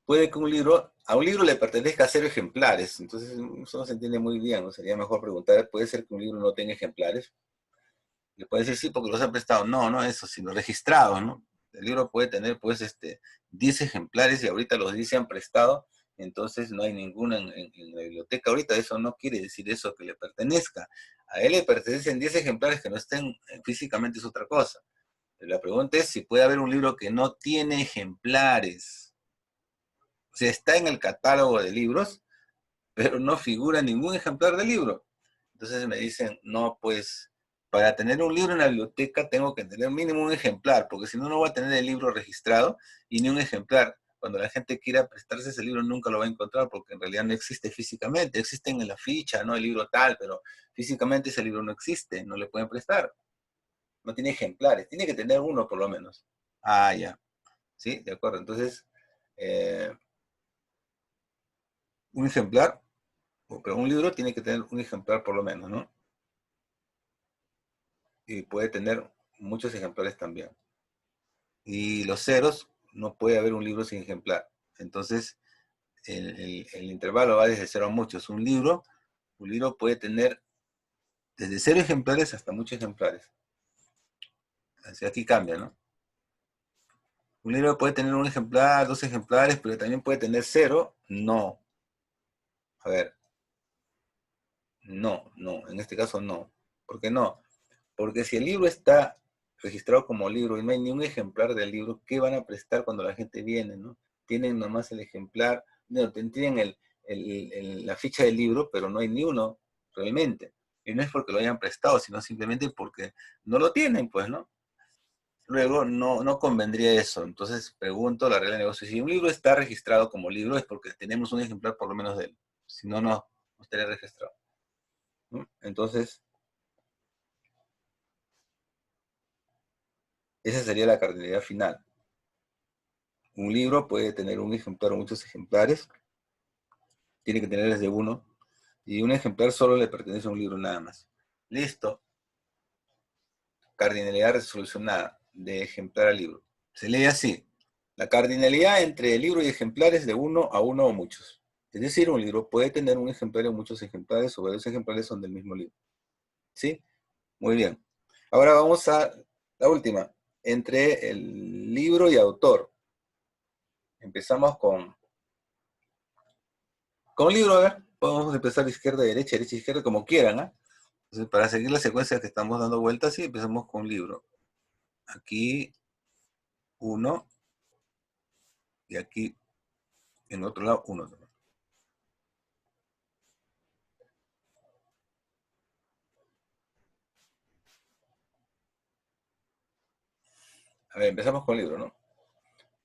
Puede que a un libro le pertenezca a 0 ejemplares, entonces eso no se entiende muy bien, ¿no? Sería mejor preguntar, ¿puede ser que un libro no tenga ejemplares? Le puede decir sí porque los han prestado. No eso, sino registrados, ¿no? El libro puede tener, pues, 10 ejemplares y ahorita los 10 se han prestado, entonces no hay ninguno en la biblioteca ahorita. Eso no quiere decir eso que le pertenezca. A él le pertenecen 10 ejemplares que no estén físicamente, es otra cosa. La pregunta es si puede haber un libro que no tiene ejemplares. O sea, está en el catálogo de libros, pero no figura ningún ejemplar del libro. Entonces me dicen, no, pues para tener un libro en la biblioteca tengo que tener mínimo un ejemplar, porque si no, no voy a tener el libro registrado y ni un ejemplar. Cuando la gente quiera prestarse ese libro nunca lo va a encontrar porque en realidad no existe físicamente. Existen en la ficha, ¿no? El libro tal, pero físicamente ese libro no existe, no le pueden prestar. No tiene ejemplares, tiene que tener uno por lo menos. Ah, ya. Sí, de acuerdo. Entonces, eh, un ejemplar, pero un libro tiene que tener un ejemplar por lo menos, ¿no? Y puede tener muchos ejemplares también. Y los ceros, no puede haber un libro sin ejemplar. Entonces, el intervalo va desde 0 a muchos. Un libro puede tener desde 0 ejemplares hasta muchos ejemplares. Así aquí cambia, ¿no? Un libro puede tener un ejemplar, dos ejemplares, pero también puede tener 0. No. A ver. No, no, en este caso no. ¿Por qué no? Porque si el libro está registrado como libro y no hay ni un ejemplar del libro, ¿qué van a prestar cuando la gente viene, no? Tienen nomás el ejemplar, no, tienen la ficha del libro, pero no hay ni uno realmente. Y no es porque lo hayan prestado, sino simplemente porque no lo tienen, pues, ¿no? Luego no convendría eso. Entonces pregunto la regla de negocio. Si un libro está registrado como libro es porque tenemos un ejemplar por lo menos de él. Si no, no estaría registrado, ¿no? Entonces, esa sería la cardinalidad final. Un libro puede tener un ejemplar o muchos ejemplares, tiene que tener desde uno, y un ejemplar solo le pertenece a un libro nada más. Listo. Cardinalidad resolucionada de ejemplar al libro. Se lee así. La cardinalidad entre libro y ejemplares de uno a uno o muchos. Es decir, un libro puede tener un ejemplar o muchos ejemplares, o varios ejemplares son del mismo libro. ¿Sí? Muy bien. Ahora vamos a la última. Entre el libro y autor. Empezamos con libro, a ver. Podemos empezar de izquierda a derecha, derecha a izquierda, como quieran, ¿ah? Entonces, para seguir la secuencia que estamos dando vueltas, sí, empezamos con libro. Aquí uno, y aquí en otro lado uno. A ver, empezamos con libro, ¿no?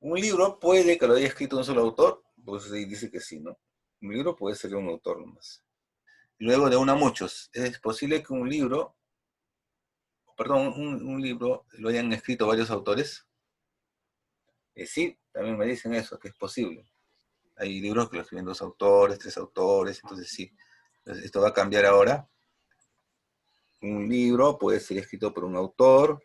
Un libro puede que lo haya escrito un solo autor, pues ahí dice que sí, ¿no? Un libro puede ser de un autor nomás. Luego de uno a muchos. Es posible que un libro, perdón, un libro lo hayan escrito varios autores. Sí, también me dicen eso, que es posible. Hay libros que lo escriben dos autores, tres autores, entonces sí. Entonces, esto va a cambiar ahora. Un libro puede ser escrito por un autor,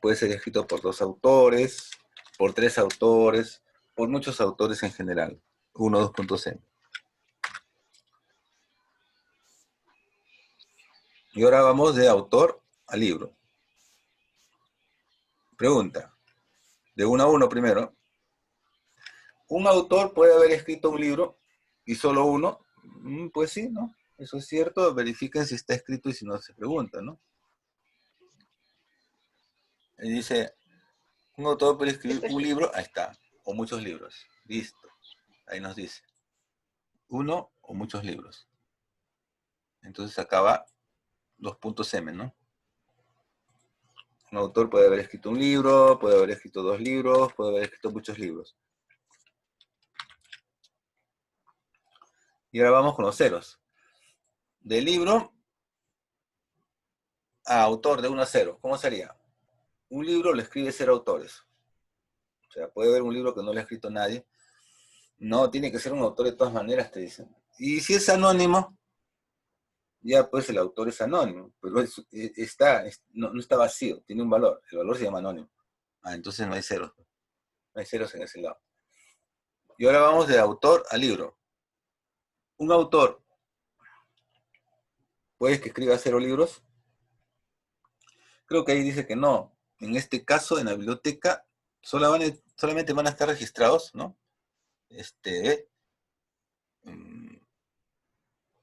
puede ser escrito por dos autores, por tres autores, por muchos autores en general. 1, 2.0. Y ahora vamos de autor a libro. Pregunta, de uno a uno primero. ¿Un autor puede haber escrito un libro y solo uno? Pues sí, ¿no? Eso es cierto. Verifiquen si está escrito y si no se pregunta, ¿no? Y dice, un autor puede escribir un libro, ahí está, o muchos libros. Listo. Ahí nos dice. Uno o muchos libros. Entonces acaba los puntos M, ¿no? Un autor puede haber escrito un libro, puede haber escrito dos libros, puede haber escrito muchos libros. Y ahora vamos con los ceros. De libro a autor de 1 a 0. ¿Cómo sería? Un libro lo escribe 0 autores. O sea, puede haber un libro que no lo ha escrito nadie. No, tiene que ser un autor de todas maneras, te dicen. Y si es anónimo, ya pues el autor es anónimo, pero no está vacío, tiene un valor. El valor se llama anónimo. Ah, entonces no hay ceros. No hay ceros en ese lado. Y ahora vamos de autor a libro. Un autor, ¿puedes que escriba 0 libros? Creo que ahí dice que no. En este caso, en la biblioteca, solamente van a estar registrados, ¿no?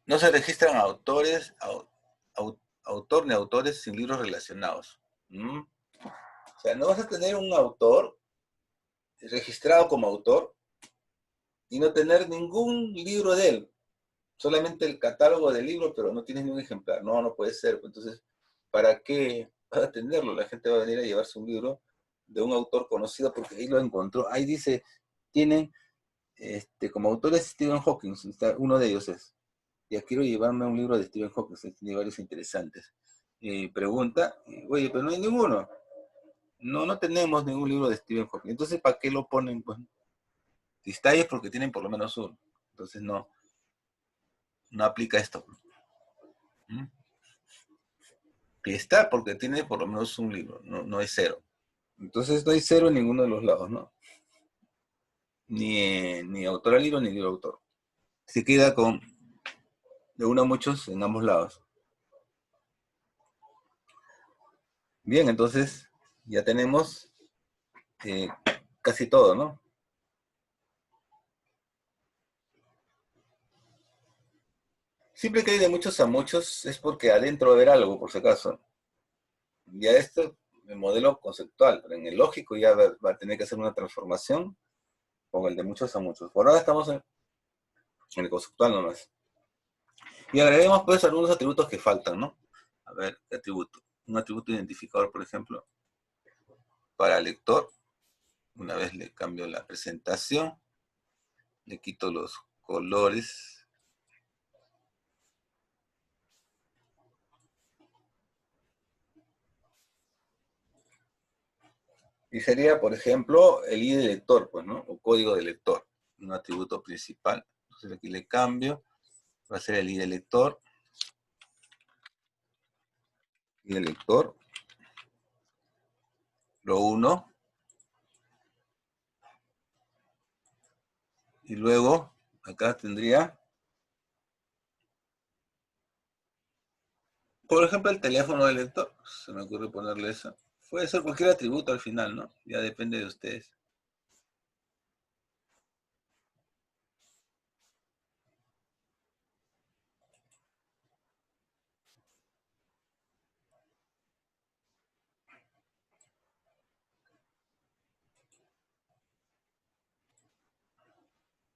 No se registran autores, autor ni autores sin libros relacionados. ¿Mm? O sea, no vas a tener un autor registrado como autor y no tener ningún libro de él. Solamente el catálogo del libro, pero no tienes ningún ejemplar. No, no puede ser. Entonces, ¿para qué vas a tenerlo? La gente va a venir a llevarse un libro de un autor conocido porque ahí lo encontró. Ahí dice, tienen como autores Stephen Hawking, uno de ellos es. Ya quiero llevarme un libro de Stephen Hawking, tiene varios interesantes. Pregunta, oye, pero no hay ninguno. No, no tenemos ningún libro de Stephen Hawking. Entonces, ¿para qué lo ponen? Pues, si está ahí es porque tienen por lo menos uno. Entonces, no aplica esto. ¿Mm? Que está porque tiene por lo menos un libro, no hay cero. Entonces, no hay cero en ninguno de los lados, ¿no? Ni autor al libro, ni libro autor. Se queda con de uno a muchos en ambos lados. Bien, entonces ya tenemos casi todo, ¿no? Siempre que hay de muchos a muchos es porque adentro va a haber algo, por si acaso. Ya esto es el modelo conceptual, pero en el lógico ya va a tener que hacer una transformación con el de muchos a muchos. Por ahora estamos en el conceptual nomás. Y agreguemos pues algunos atributos que faltan, ¿no? A ver, ¿qué atributo? Un atributo identificador, por ejemplo, para lector. Una vez le cambio la presentación, le quito los colores. Y sería, por ejemplo, el ID de lector, pues, ¿no? O código de lector, un atributo principal. Entonces aquí le cambio, va a ser el ID de lector. ID de lector. Lo uno. Y luego, acá tendría, por ejemplo, el teléfono del lector. Se me ocurre ponerle eso. Puede ser cualquier atributo al final, ¿no? Ya depende de ustedes.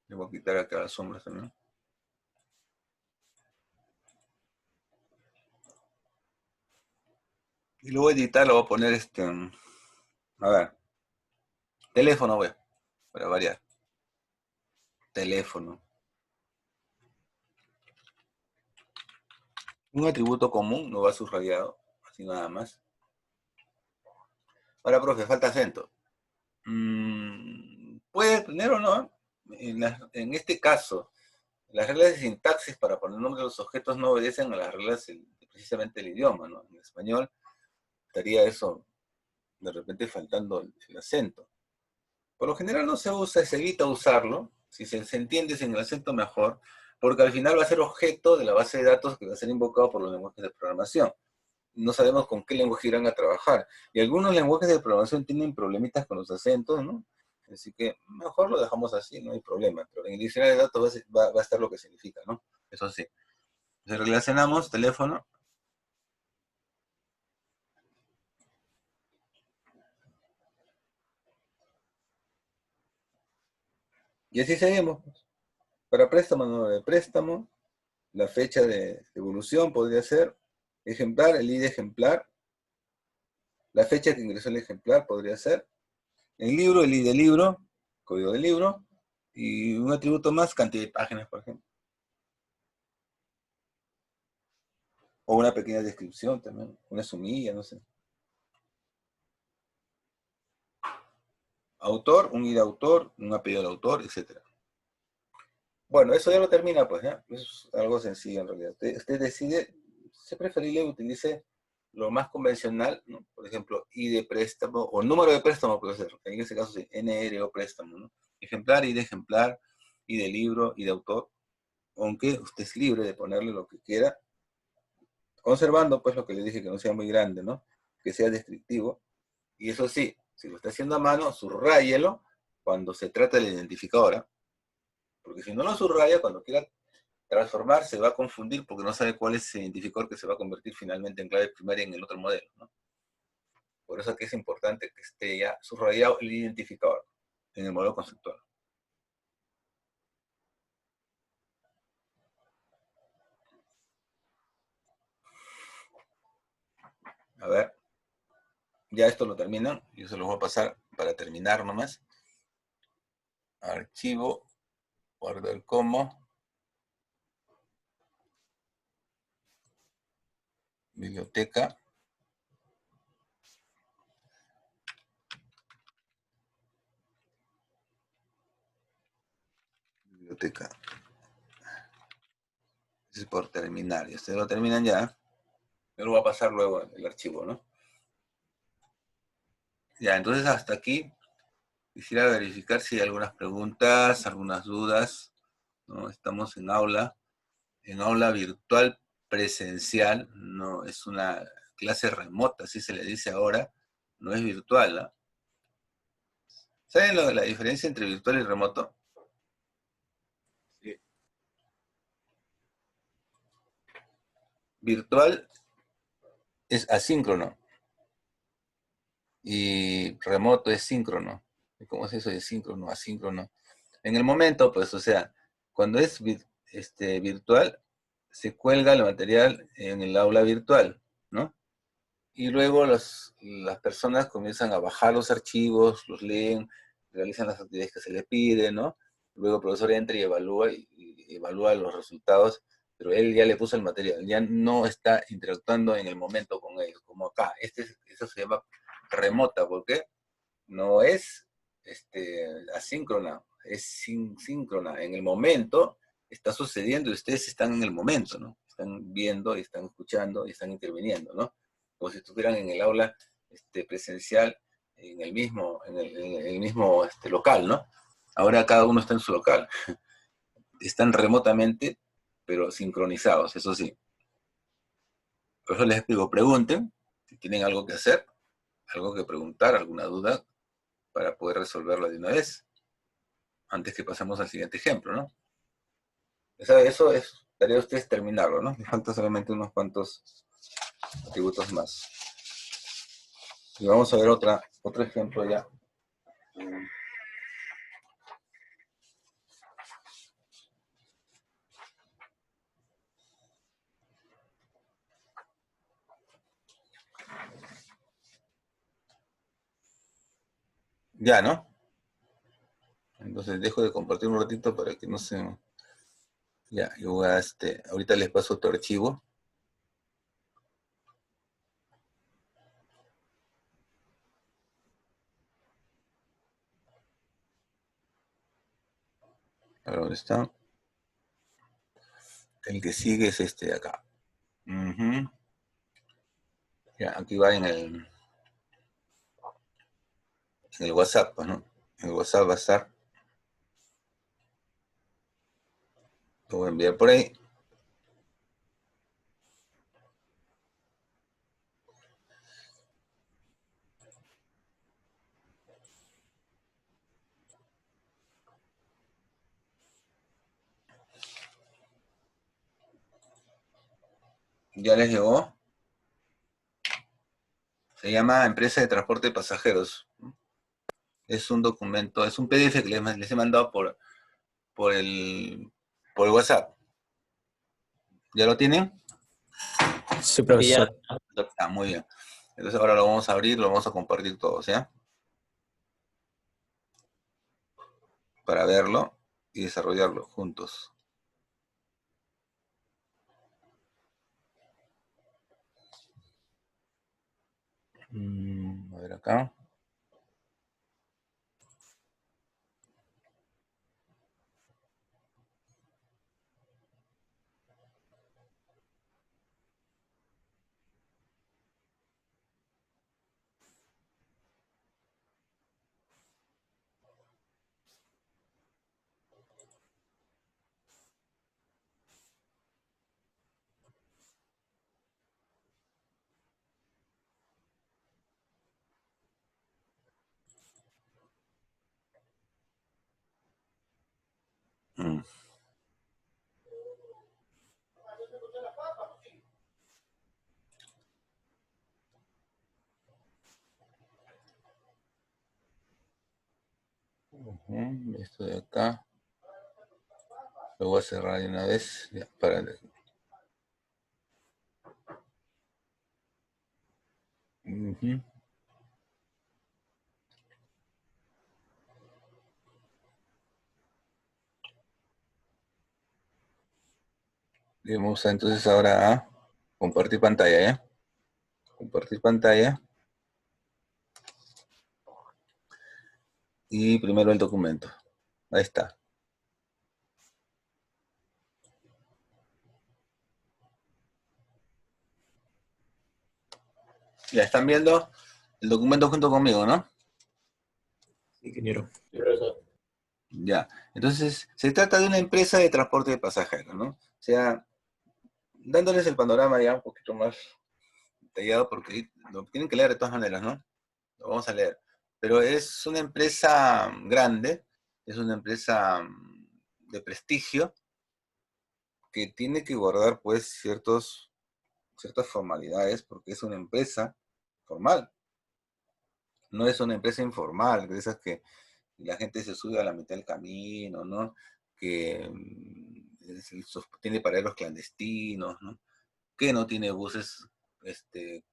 Le voy a quitar acá las sombras también. Y lo voy a editar, lo voy a poner a ver, teléfono web, para variar. Teléfono. Un atributo común, no va subrayado, así nada más. Ahora, profe, falta acento. Puede tener o no. En este caso, las reglas de sintaxis para poner nombre de los objetos no obedecen a las reglas precisamente del idioma, ¿no? En español estaría eso de repente faltando el acento. Por lo general no se usa, se evita usarlo. Si se entiende sin el acento mejor, porque al final va a ser objeto de la base de datos que va a ser invocado por los lenguajes de programación. No sabemos con qué lenguaje irán a trabajar. Y algunos lenguajes de programación tienen problemitas con los acentos, ¿no? Así que mejor lo dejamos así, no hay problema. Pero en el diccionario de datos va a estar lo que significa, ¿no? Eso sí. Si relacionamos teléfono, y así seguimos. Para préstamo, número de préstamo, la fecha de evolución podría ser ejemplar, el ID ejemplar, la fecha que ingresó el ejemplar podría ser, el libro, el ID del libro, código del libro, y un atributo más, cantidad de páginas, por ejemplo. O una pequeña descripción también, una sumilla, no sé. Autor, un ID autor, un apellido del autor, etc. Bueno, eso ya lo termina, pues, ¿ya? Es algo sencillo en realidad. Usted decide, si es preferible, utilice lo más convencional, ¿no? Por ejemplo, ID de préstamo, o número de préstamo puede ser, en ese caso sí, NR o préstamo, ¿no? Ejemplar, ID ejemplar, ID de libro, ID de autor, aunque usted es libre de ponerle lo que quiera, conservando pues lo que le dije, que no sea muy grande, ¿no? Que sea descriptivo. Y eso sí, si lo está haciendo a mano, subrayelo cuando se trata de la identificadora, porque si no lo subraya, cuando quiera transformar, se va a confundir porque no sabe cuál es el identificador que se va a convertir finalmente en clave primaria en el otro modelo, ¿no? Por eso que es importante que esté ya subrayado el identificador en el modelo conceptual. A ver, ya esto lo terminan, yo se lo voy a pasar para terminar nomás. Archivo, guardar como, biblioteca, biblioteca. Es por terminar, y ustedes lo terminan ya. Yo lo voy a pasar luego el archivo, ¿no? Ya, entonces hasta aquí quisiera verificar si hay algunas preguntas, algunas dudas, ¿no? Estamos en aula virtual presencial, no es una clase remota, así se le dice ahora, no es virtual, ¿no? ¿Saben la diferencia entre virtual y remoto? Sí. virtual es asíncrono y remoto es síncrono. ¿Cómo es eso de síncrono, asíncrono? En el momento, pues, o sea, cuando es virtual, se cuelga el material en el aula virtual, ¿no? Y luego las personas comienzan a bajar los archivos, los leen, realizan las actividades que se les pide, ¿no? Luego el profesor entra y evalúa los resultados, pero él ya le puso el material, ya no está interactuando en el momento con ellos, como acá. Eso se llama remota, porque no es asíncrona, es síncrona. En el momento está sucediendo y ustedes están en el momento, ¿no? Están viendo y están escuchando y están interviniendo, ¿no? Como si estuvieran en el aula presencial, en el mismo local, ¿no? Ahora cada uno está en su local. Están remotamente, pero sincronizados, eso sí. Por eso les explico, pregunten si tienen algo que hacer, algo que preguntar, alguna duda, para poder resolverlo de una vez, antes que pasemos al siguiente ejemplo, ¿no? Eso es tarea de ustedes terminarlo, ¿no? Me faltan solamente unos cuantos atributos más. Y vamos a ver otro ejemplo ya. Ya, ¿no? Entonces dejo de compartir un ratito para que no se... Ya, yo voy a ahorita les paso otro archivo. Ahora, ¿dónde está? El que sigue es este de acá. Uh-huh. Ya, aquí va en el WhatsApp, ¿no? En el WhatsApp va a estar. Lo voy a enviar por ahí. Ya les llegó. Se llama Empresa de Transporte de Pasajeros. Es un documento, es un PDF que les he mandado por el WhatsApp. ¿Ya lo tienen? Sí, profesor. Ah, muy bien. Entonces ahora lo vamos a abrir, lo vamos a compartir todos, ¿ya? Para verlo y desarrollarlo juntos. A ver acá. Mm. Esto de acá. Lo voy a cerrar de una vez. Ya, para... Y vamos a entonces ahora a compartir pantalla, ¿ya? Compartir pantalla. Y primero el documento. Ahí está. Ya están viendo el documento junto conmigo, ¿no? Sí, ingeniero. Ya. Entonces, se trata de una empresa de transporte de pasajeros, ¿no? O sea, dándoles el panorama ya un poquito más detallado, porque lo tienen que leer de todas maneras, ¿no? Lo vamos a leer. Pero es una empresa grande, es una empresa de prestigio, que tiene que guardar, pues, ciertos ciertas formalidades porque es una empresa formal. No es una empresa informal, de esas que la gente se sube a la mitad del camino, ¿no? Que tiene paraderos clandestinos, ¿no? Que no tiene buses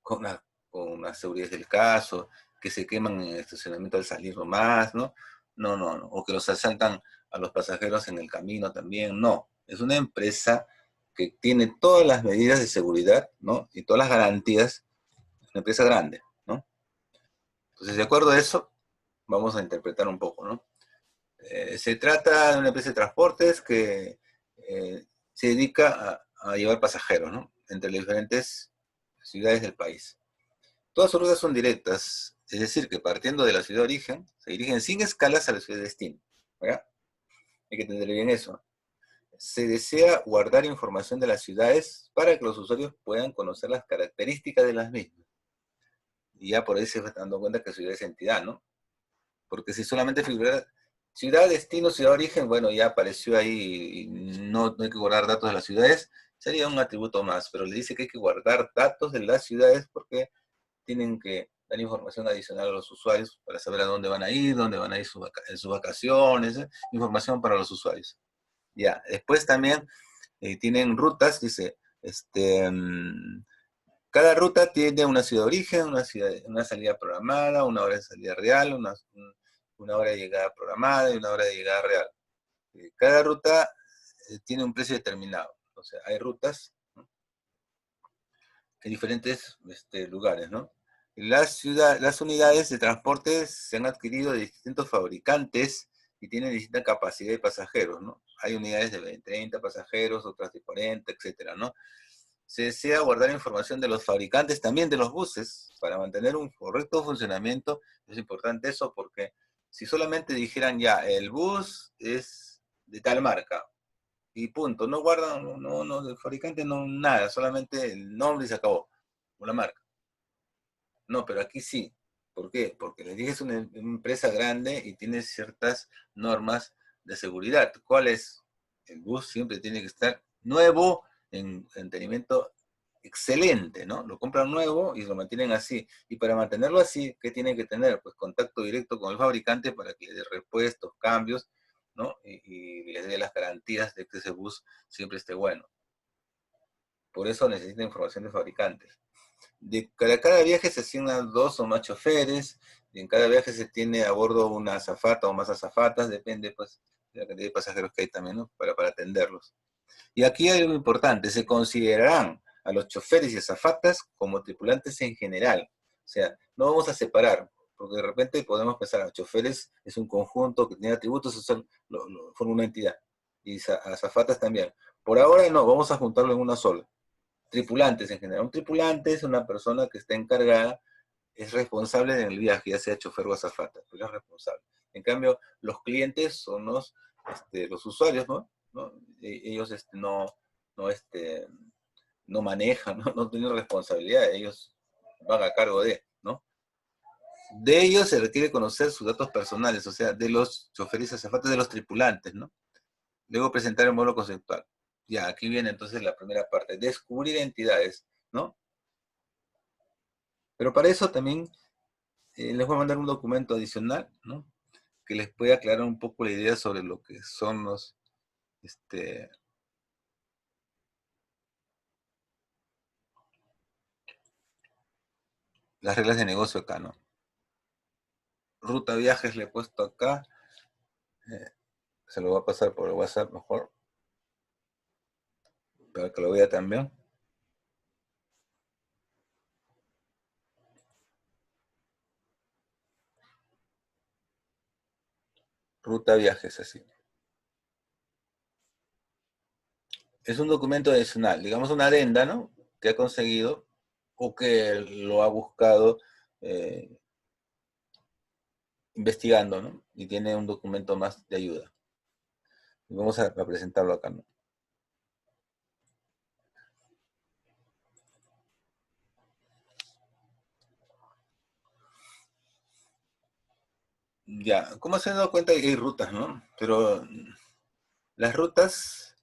con las seguridades del caso, que se queman en el estacionamiento al salir nomás, ¿no? No, no, no. O que los asaltan a los pasajeros en el camino también, no. Es una empresa que tiene todas las medidas de seguridad, ¿no? Y todas las garantías, una empresa grande, ¿no? Entonces, de acuerdo a eso, vamos a interpretar un poco, ¿no? Se trata de una empresa de transportes que se dedica a llevar pasajeros, ¿no? Entre las diferentes ciudades del país. Todas sus rutas son directas, es decir, que partiendo de la ciudad de origen, se dirigen sin escalas a la ciudad de destino. ¿Verdad? Hay que entender bien eso. Se desea guardar información de las ciudades para que los usuarios puedan conocer las características de las mismas. Y ya por ahí se va dando cuenta que ciudad es entidad, ¿no? Porque si solamente figurara ciudad, destino, ciudad, origen, bueno, ya apareció ahí y no hay que guardar datos de las ciudades, sería un atributo más, pero le dice que hay que guardar datos de las ciudades porque tienen que dar información adicional a los usuarios para saber a dónde van a ir en sus vacaciones, información para los usuarios. Ya, después también tienen rutas, dice, cada ruta tiene una ciudad de origen, una salida programada, una hora de salida real, una hora de llegada programada y una hora de llegada real. Cada ruta tiene un precio determinado. O sea, hay rutas, ¿no?, en diferentes lugares, ¿no? Las unidades de transporte se han adquirido de distintos fabricantes y tienen distinta capacidad de pasajeros, ¿no? Hay unidades de 30 pasajeros, otras de 40, etcétera, ¿no? Se desea guardar información de los fabricantes, también de los buses, para mantener un correcto funcionamiento. Es importante eso porque si solamente dijeran ya, el bus es de tal marca, y punto, no guardan, no, del fabricante no nada, solamente el nombre y se acabó, o la marca. No, pero aquí sí. ¿Por qué? Porque les dije, es una empresa grande y tiene ciertas normas de seguridad. ¿Cuál es? El bus siempre tiene que estar nuevo, en mantenimiento excelente, ¿no? Lo compran nuevo y lo mantienen así. Y para mantenerlo así, ¿qué tienen que tener? Pues contacto directo con el fabricante para que le dé repuestos, cambios, ¿no? Y les dé las garantías de que ese bus siempre esté bueno. Por eso necesita información de fabricantes. Para cada viaje se asignan 2 o más choferes, y en cada viaje se tiene a bordo una azafata o más azafatas, depende pues de la cantidad de pasajeros que hay también, ¿no?, para atenderlos. Y aquí hay algo importante, se considerarán a los choferes y azafatas como tripulantes en general. O sea, no vamos a separar, porque de repente podemos pensar, los choferes es un conjunto que tiene atributos, forman una entidad, y azafatas también. Por ahora no, vamos a juntarlo en una sola. Tripulantes en general. Un tripulante es una persona que está encargada, es responsable en el viaje, ya sea chofer o azafata, pero es responsable. En cambio, los clientes son los usuarios, ¿no? Ellos no manejan, no tienen responsabilidad, ellos van a cargo de, ¿no? De ellos se requiere conocer sus datos personales, o sea, de los choferes y azafatas, de los tripulantes, ¿no? Luego presentar el modelo conceptual. Ya, aquí viene entonces la primera parte, descubrir entidades, ¿no? Pero para eso también les voy a mandar un documento adicional, ¿no?, que les puede aclarar un poco la idea sobre lo que son las reglas de negocio acá, ¿no? Ruta viajes le he puesto acá, se lo voy a pasar por el WhatsApp mejor, para que lo vea también. Ruta viajes, así. Es un documento adicional, digamos una adenda, ¿no?, que ha conseguido o que lo ha buscado investigando, ¿no? Y tiene un documento más de ayuda. Y vamos a presentarlo acá, ¿no? Ya, ¿cómo se han dado cuenta que hay rutas, no? Pero las rutas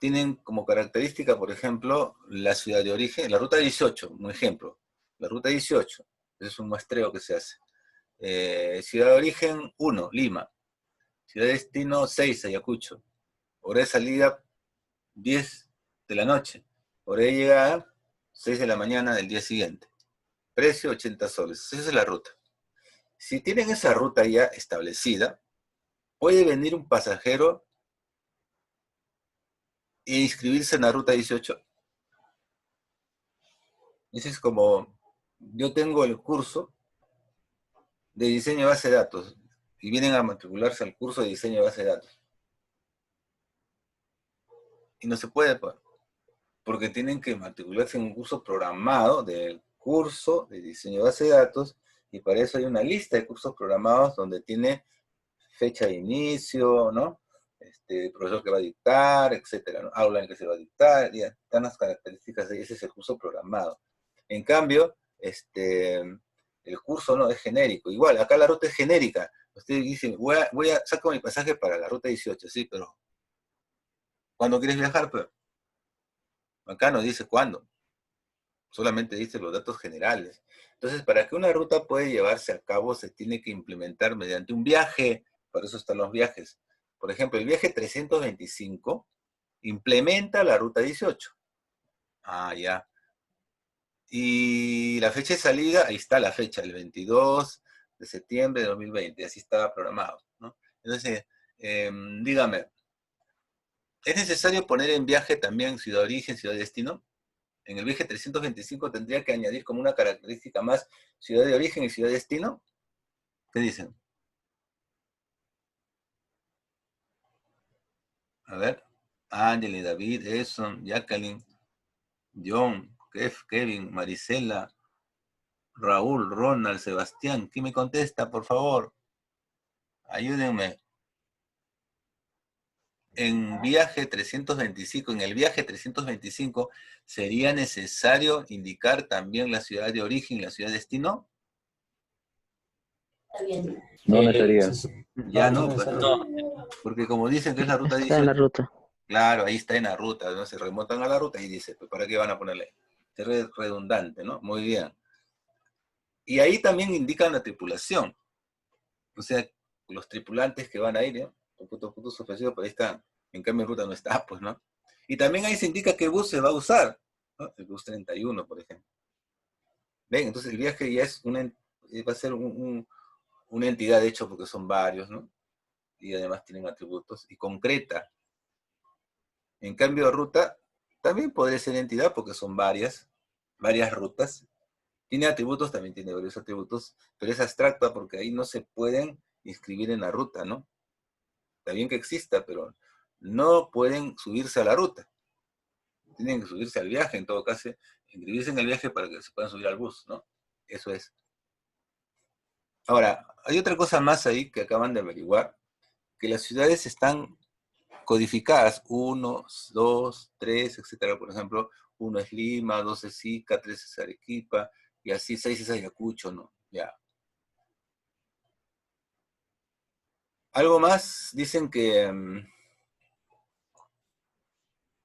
tienen como característica, por ejemplo, la ciudad de origen, la ruta 18, un ejemplo. La ruta 18, ese es un muestreo que se hace. Ciudad de origen 1, Lima. Ciudad de destino 6, Ayacucho. Hora de salida 10 de la noche. Hora de llegada 6 de la mañana del día siguiente. Precio 80 soles. Esa es la ruta. Si tienen esa ruta ya establecida, puede venir un pasajero e inscribirse en la ruta 18. Ese es como, yo tengo el curso de diseño de base de datos y vienen a matricularse al curso de diseño de base de datos. Y no se puede, porque tienen que matricularse en un curso programado del curso de diseño de base de datos, y para eso hay una lista de cursos programados donde tiene fecha de inicio, ¿no? Profesor que va a dictar, etcétera, ¿no? Aula en que se va a dictar, ya están las características de ese es el curso programado. En cambio, el curso no es genérico. Igual, acá la ruta es genérica. Usted dice, saco mi pasaje para la ruta 18, sí, pero ¿cuándo quieres viajar? Pero acá no dice cuándo. Solamente dice los datos generales. Entonces, para que una ruta pueda llevarse a cabo, se tiene que implementar mediante un viaje. Por eso están los viajes. Por ejemplo, el viaje 325 implementa la ruta 18. Ah, ya. Y la fecha de salida, ahí está la fecha, el 22 de septiembre de 2020. Así estaba programado, ¿no? Entonces, dígame, ¿es necesario poner en viaje también ciudad de origen, ciudad de destino? En el viaje 325 tendría que añadir como una característica más ciudad de origen y ciudad de destino. ¿Qué dicen? A ver. Ángel, David, Edson, Jacqueline, John, Kevin, Marisela, Raúl, Ronald, Sebastián. ¿Quién me contesta, por favor? Ayúdenme. En el viaje 325, ¿sería necesario indicar también la ciudad de origen y la ciudad de destino? No necesitaría. Ya no, pues no. Porque como dicen que es la ruta Está en la 18, ruta. claro, ahí está en la ruta, ¿no? Se remontan a la ruta y dice, pues ¿para qué van a ponerle? Es redundante, ¿no? Muy bien. Y ahí también indican la tripulación. O sea, los tripulantes que van a ir, ¿no? Puntos ofrecidos, pero ahí está. En cambio, en ruta no está, pues, ¿no? Y también ahí se indica qué bus se va a usar, ¿no? El bus 31, por ejemplo. ¿Ven? Entonces el viaje ya va a ser una entidad, de hecho, porque son varios, ¿no? Y además tienen atributos, y concreta. En cambio, ruta también podría ser entidad porque son varias rutas. Tiene atributos, también tiene varios atributos, pero es abstracta porque ahí no se pueden inscribir en la ruta, ¿no? Está bien que exista, pero no pueden subirse a la ruta. Tienen que subirse al viaje, en todo caso, inscribirse en el viaje para que se puedan subir al bus, ¿no? Eso es. Ahora, hay otra cosa más ahí que acaban de averiguar, que las ciudades están codificadas, 1, 2, 3, etcétera. Por ejemplo, 1 es Lima, 2 es Ica, 3 es Arequipa, y así 6 es Ayacucho, ¿no? Ya. Algo más, dicen que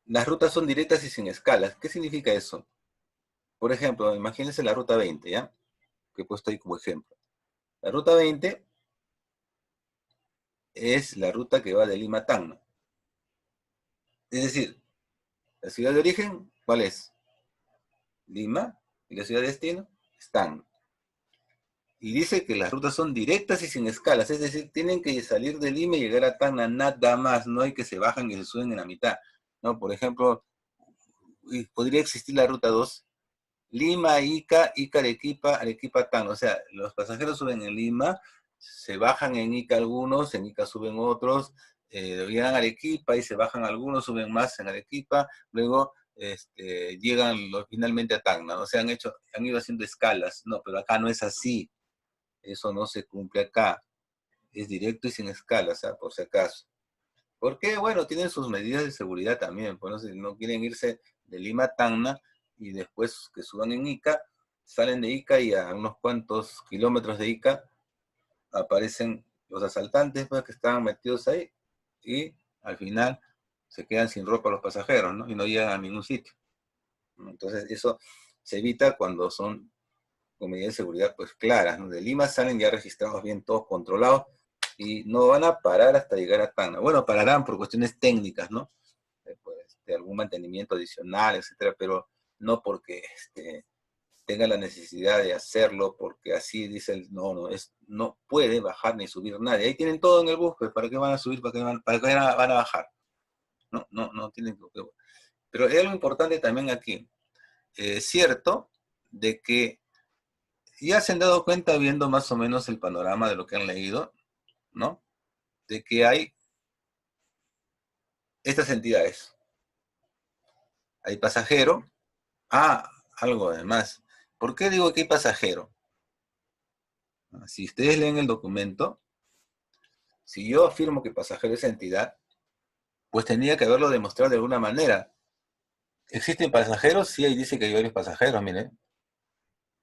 las rutas son directas y sin escalas. ¿Qué significa eso? Por ejemplo, imagínense la ruta 20, ¿ya? Que he puesto ahí como ejemplo. La ruta 20 es la ruta que va de Lima a Tacna. Es decir, la ciudad de origen, ¿cuál es? Lima, y la ciudad de destino es Tacna. Y dice que las rutas son directas y sin escalas, es decir, tienen que salir de Lima y llegar a Tacna nada más, no hay que se bajan y se suben en la mitad. No, por ejemplo, podría existir la ruta 2, Lima, Ica, Arequipa, Arequipa, Tacna. O sea, los pasajeros suben en Lima, se bajan en Ica algunos, en Ica suben otros, llegan a Arequipa y se bajan algunos, suben más en Arequipa, luego llegan finalmente a Tacna. ¿No? O sea, han ido haciendo escalas. No, pero acá no es así. Eso no se cumple acá. Es directo y sin escalas, ¿sabes? Por si acaso. Porque, bueno, tienen sus medidas de seguridad también. Pues no quieren irse de Lima a Tacna y después que suban en Ica, salen de Ica y a unos cuantos kilómetros de Ica aparecen los asaltantes pues, que estaban metidos ahí y al final Se quedan sin ropa los pasajeros, ¿no? Y no llegan a ningún sitio. Entonces, eso se evita cuando son con medidas de seguridad pues claras, ¿no? De Lima salen ya registrados bien, todos controlados, y no van a parar hasta llegar a Tacna. Bueno, pararán por cuestiones técnicas, ¿no? Pues, de algún mantenimiento adicional, etcétera, pero no porque tenga la necesidad de hacerlo, porque así dice el, no puede bajar ni subir nadie. Ahí tienen todo en el bus, pues, ¿para qué van a subir? ¿Para qué van a bajar? No tienen que... Pero hay algo importante también aquí. Es cierto de que ya se han dado cuenta viendo más o menos el panorama de lo que han leído, ¿no? De que hay estas entidades. Hay pasajero. Algo además. ¿Por qué digo que hay pasajero? Si ustedes leen el documento, si yo afirmo que pasajero es entidad, pues tendría que haberlo demostrado de alguna manera. ¿Existen pasajeros? Sí, ahí dice que hay varios pasajeros, miren.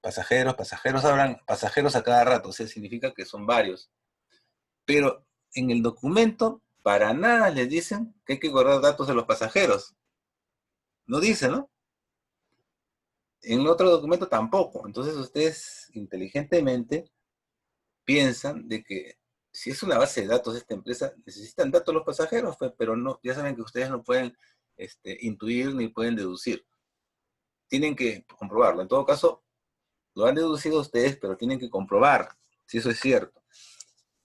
Pasajeros habrán pasajeros a cada rato, o sea, significa que son varios. Pero en el documento, para nada les dicen que hay que guardar datos de los pasajeros. No dice, ¿no? En el otro documento tampoco. Entonces ustedes inteligentemente piensan de que si es una base de datos de esta empresa, necesitan datos los pasajeros, pues, pero no, ya saben que ustedes no pueden intuir ni pueden deducir. Tienen que comprobarlo. En todo caso, lo han deducido ustedes, pero tienen que comprobar si eso es cierto.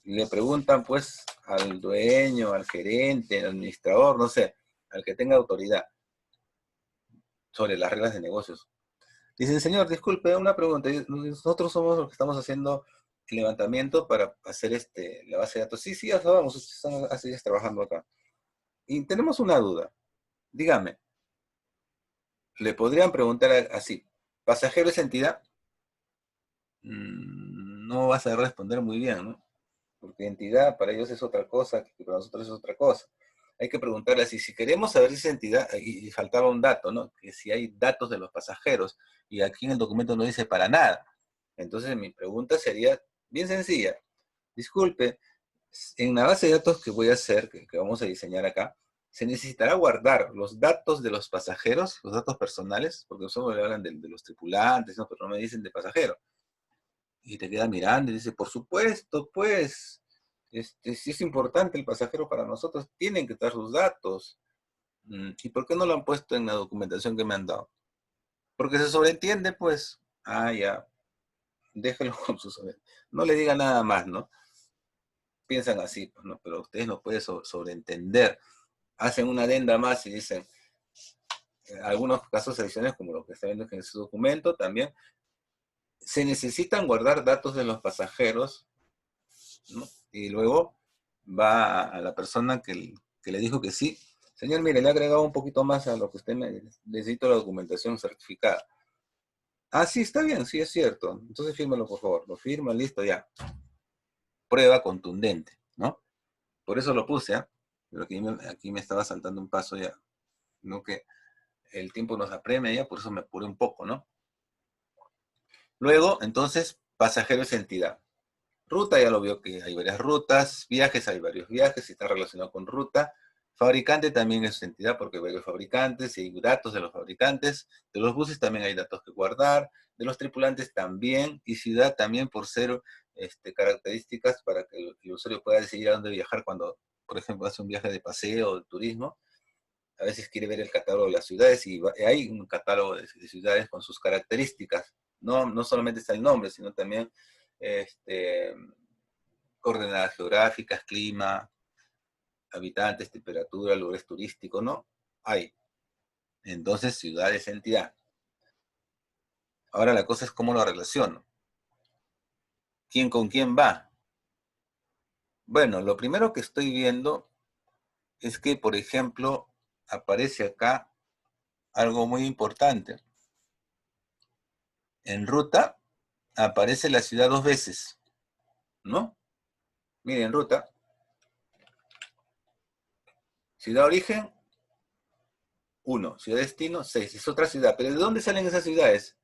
Y le preguntan, pues, al dueño, al gerente, al administrador, no sé, al que tenga autoridad sobre las reglas de negocios. Dicen, señor, disculpe, una pregunta. Nosotros somos los que estamos haciendo el levantamiento para hacer la base de datos. Sí, ya sabemos, ustedes están hace días trabajando acá. Y tenemos una duda. Dígame, le podrían preguntar así, ¿pasajero es entidad? No vas a responder muy bien, ¿no? Porque entidad para ellos es otra cosa, que para nosotros es otra cosa. Hay que preguntarle así, si queremos saber si es entidad, y faltaba un dato, ¿no? Que si hay datos de los pasajeros, y aquí en el documento no dice para nada. Entonces mi pregunta sería bien sencilla. Disculpe, en la base de datos que voy a hacer, que vamos a diseñar acá, se necesitará guardar los datos de los pasajeros, los datos personales, porque solo me hablan de los tripulantes, ¿no? Pero no me dicen de pasajero. Y te queda mirando y dice, por supuesto, pues, si es importante el pasajero para nosotros, tienen que dar sus datos. ¿Y por qué no lo han puesto en la documentación que me han dado? Porque se sobreentiende, pues. Ya, déjelo con su sobreentiende. No le diga nada más, ¿no? Piensan así, pues, ¿no? Pero ustedes no pueden sobreentender. Hacen una adenda más y dicen, algunos casos adicionales, como lo que está viendo en ese documento, también, se necesitan guardar datos de los pasajeros, ¿no? Y luego va a la persona que le dijo que sí. Señor, mire, le he agregado un poquito más a lo que usted necesito la documentación certificada. Sí, está bien, sí es cierto. Entonces fírmelo, por favor. Lo firma, listo, ya. Prueba contundente, ¿no? Por eso lo puse, ¿ah? Pero aquí me estaba saltando un paso ya. No que el tiempo nos apremia ya, por eso me apuré un poco, ¿no? Luego, entonces, pasajero es entidad. Ruta, ya lo vio que hay varias rutas. Viajes, hay varios viajes, y está relacionado con ruta. Fabricante también es entidad porque hay varios fabricantes y hay datos de los fabricantes. De los buses también hay datos que guardar. De los tripulantes también. Y ciudad también por ser características para que el usuario pueda decidir a dónde viajar cuando, por ejemplo, hace un viaje de paseo o de turismo. A veces quiere ver el catálogo de las ciudades y hay un catálogo de ciudades con sus características. No solamente está el nombre, sino también coordenadas geográficas, clima, habitantes, temperatura, lugares turísticos, ¿no? Hay. Entonces, ciudad es entidad. Ahora la cosa es cómo lo relaciono. ¿Quién con quién va? Bueno, lo primero que estoy viendo es que, por ejemplo, aparece acá algo muy importante. En ruta aparece la ciudad 2 veces, ¿no? Miren, en ruta. Ciudad origen, 1. Ciudad destino, 6. Es otra ciudad. ¿Pero de dónde salen esas ciudades?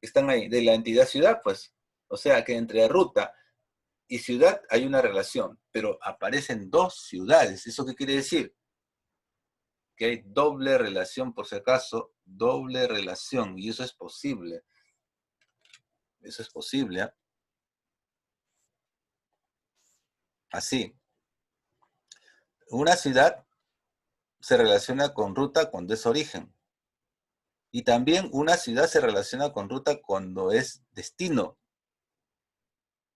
Están ahí. De la entidad ciudad, pues. O sea que entre ruta y ciudad hay una relación. Pero aparecen 2 ciudades. ¿Eso qué quiere decir? que hay doble relación, por si acaso, doble relación, y eso es posible. Eso es posible, ¿eh? Así. Una ciudad se relaciona con ruta cuando es origen. Y también una ciudad se relaciona con ruta cuando es destino.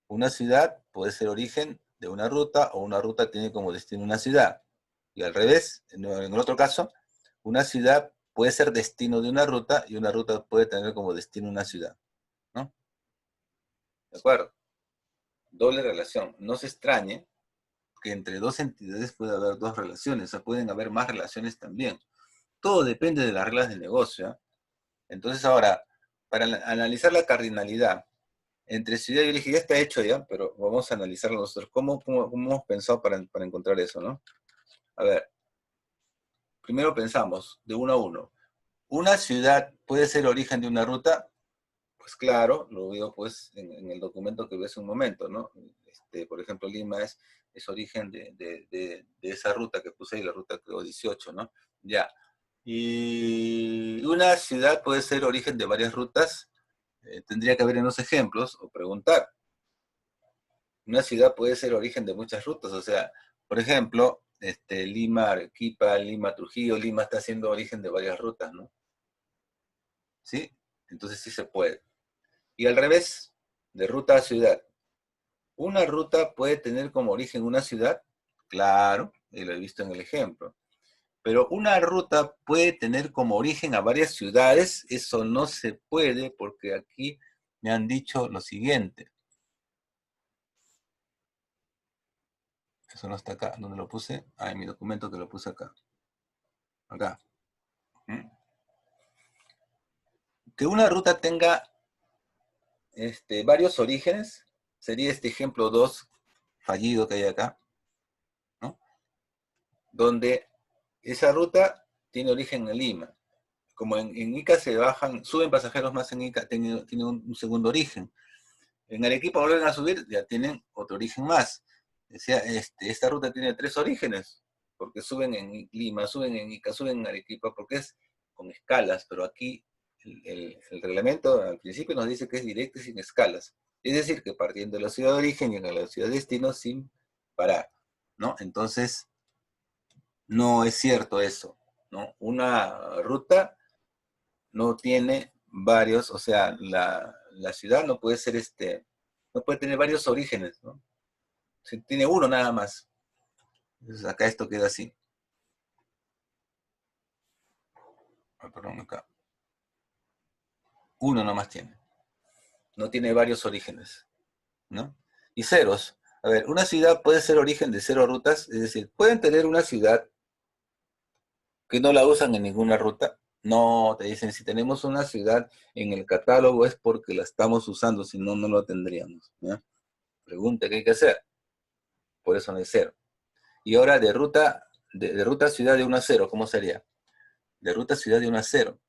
Una ciudad puede ser origen de una ruta o una ruta tiene como destino una ciudad. Y al revés, en el otro caso, una ciudad puede ser destino de una ruta y una ruta puede tener como destino una ciudad, ¿no? ¿De acuerdo? Doble relación. No se extrañe que entre dos entidades puede haber dos relaciones, o sea, pueden haber más relaciones también. Todo depende de las reglas del negocio, ¿eh? Entonces ahora, para analizar la cardinalidad entre ciudad y origen, ya está hecho ya, pero vamos a analizarlo nosotros. ¿Cómo hemos pensado para encontrar eso, no? A ver, primero pensamos, de uno a uno. ¿Una ciudad puede ser origen de una ruta? Pues claro, lo veo pues en el documento que ves un momento, ¿no? Por ejemplo, Lima es origen de esa ruta que puse ahí, la ruta creo 18, ¿no? Ya. Y una ciudad puede ser origen de varias rutas, tendría que haber unos ejemplos o preguntar. Una ciudad puede ser origen de muchas rutas, o sea, por ejemplo, Lima, Arequipa, Lima, Trujillo, Lima está siendo origen de varias rutas, ¿no? ¿Sí? Entonces sí se puede. Y al revés, de ruta a ciudad. ¿Una ruta puede tener como origen una ciudad? Claro, y lo he visto en el ejemplo. Pero una ruta puede tener como origen a varias ciudades, eso no se puede porque aquí me han dicho lo siguiente. Eso no está acá. ¿Dónde lo puse? Ah, en mi documento que lo puse acá. Acá. Que una ruta tenga varios orígenes, sería este ejemplo 2 fallido que hay acá, ¿no? Donde esa ruta tiene origen en Lima. Como en Ica se bajan, suben pasajeros más en Ica, tiene un segundo origen. En Arequipa vuelven a subir, ya tienen otro origen más. Decía, esta ruta tiene 3 orígenes, porque suben en Lima, suben en Ica, suben en Arequipa, porque es con escalas, pero aquí el reglamento al principio nos dice que es directo y sin escalas. Es decir, que partiendo de la ciudad de origen y en la ciudad de destino sin parar, ¿no? Entonces, no es cierto eso, ¿no? Una ruta no tiene varios, o sea, la ciudad no puede ser no puede tener varios orígenes, ¿no? Si tiene uno nada más. Entonces acá esto queda así. Ah, perdón, acá. Uno nomás tiene. No tiene varios orígenes, ¿no? Y ceros. A ver, una ciudad puede ser origen de 0 rutas, es decir, pueden tener una ciudad que no la usan en ninguna ruta. No, te dicen, si tenemos una ciudad en el catálogo es porque la estamos usando, si no, no lo tendríamos, ¿ya? Pregunta, ¿qué hay que hacer? Por eso no hay 0. Y ahora de ruta ciudad de 1 a 0, ¿cómo sería? De ruta ciudad de 1 a 0.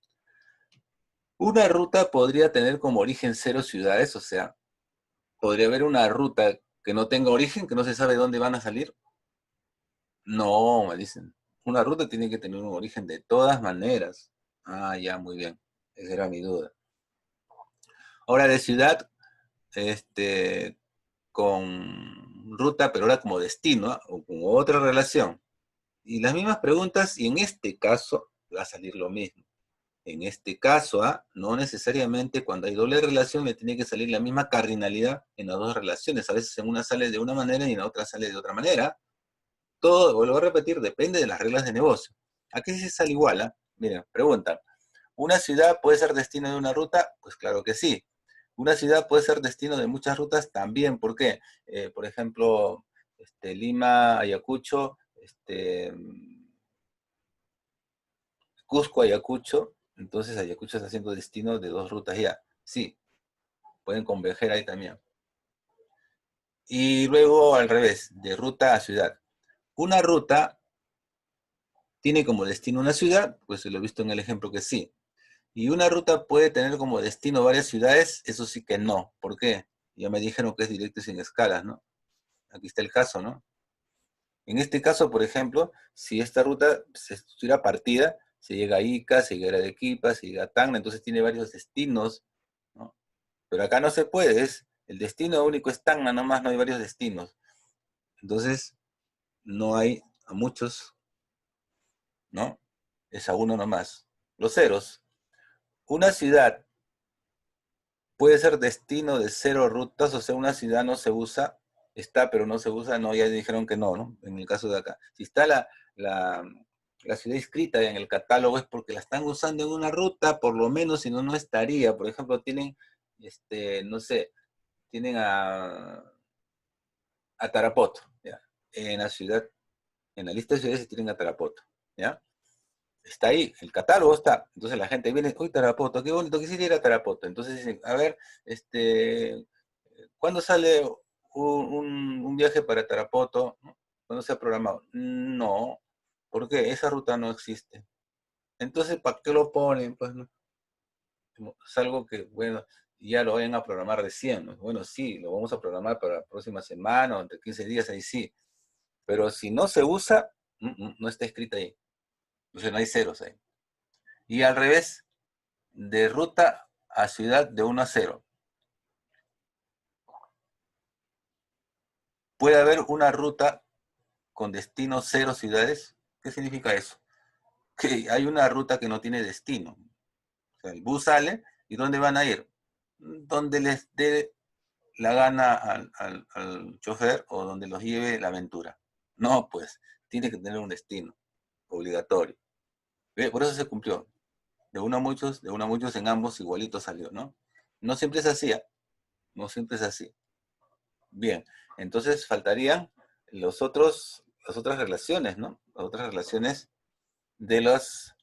Una ruta podría tener como origen 0 ciudades, o sea, podría haber una ruta que no tenga origen, que no se sabe dónde van a salir. No, me dicen. Una ruta tiene que tener un origen de todas maneras. Ah, ya, muy bien. Esa era mi duda. Ahora de ciudad, con ruta, pero ahora como destino, ¿ah? O con otra relación. Y las mismas preguntas, y en este caso va a salir lo mismo. En este caso, no necesariamente cuando hay doble relación le tiene que salir la misma cardinalidad en las dos relaciones. A veces en una sale de una manera y en la otra sale de otra manera. Todo, vuelvo a repetir, depende de las reglas de negocio. Aquí sí sale igual, ¿ah? Miren, preguntan, ¿una ciudad puede ser destino de una ruta? Pues claro que sí. ¿Una ciudad puede ser destino de muchas rutas? También. ¿Por qué? Por ejemplo, Lima, Ayacucho, Cusco, Ayacucho. Entonces Ayacucho está siendo destino de 2 rutas ya. Sí, pueden converger ahí también. Y luego al revés, de ruta a ciudad. Una ruta tiene como destino una ciudad, pues se lo he visto en el ejemplo que sí. Y una ruta puede tener como destino varias ciudades, eso sí que no. ¿Por qué? Ya me dijeron que es directo y sin escalas, ¿no? Aquí está el caso, ¿no? En este caso, por ejemplo, si esta ruta se estuviera partida, se llega a Ica, se llega a Arequipa, se llega a Tacna, entonces tiene varios destinos, ¿no? Pero acá no se puede, el destino único es Tacna nomás, no hay varios destinos. Entonces, no hay a muchos, ¿no? Es a uno nomás. Los ceros. Una ciudad puede ser destino de 0 rutas, o sea, una ciudad no se usa, está pero no se usa, no, ya dijeron que no, ¿no? En el caso de acá. Si está la ciudad inscrita en el catálogo es porque la están usando en una ruta, por lo menos, si no, no estaría. Por ejemplo, tienen, no sé, tienen a Tarapoto, ¿ya? En la ciudad, en la lista de ciudades tienen a Tarapoto, ¿ya? Está ahí, el catálogo está. Entonces la gente viene, uy, Tarapoto, qué bonito, quisiera ir a Tarapoto. Entonces dicen, a ver, ¿cuándo sale un viaje para Tarapoto? ¿Cuándo se ha programado? No, porque esa ruta no existe. Entonces, ¿para qué lo ponen? Pues no. Es algo que, bueno, ya lo vayan a programar recién, ¿no? Bueno, sí, lo vamos a programar para la próxima semana o entre 15 días, ahí sí. Pero si no se usa, no está escrita ahí. Entonces no hay ceros ahí. Y al revés, de ruta a ciudad de 1 a 0. ¿Puede haber una ruta con destino 0 ciudades? ¿Qué significa eso? Que hay una ruta que no tiene destino. O sea, el bus sale, ¿y dónde van a ir? Donde les dé la gana al chofer o donde los lleve la aventura. No, pues, tiene que tener un destino obligatorio. ¿Ve? Por eso se cumplió. De uno a muchos en ambos igualito salió, ¿no? No siempre es así, ¿eh? No siempre es así. Bien, entonces faltarían las otras relaciones, ¿no? Las otras relaciones de las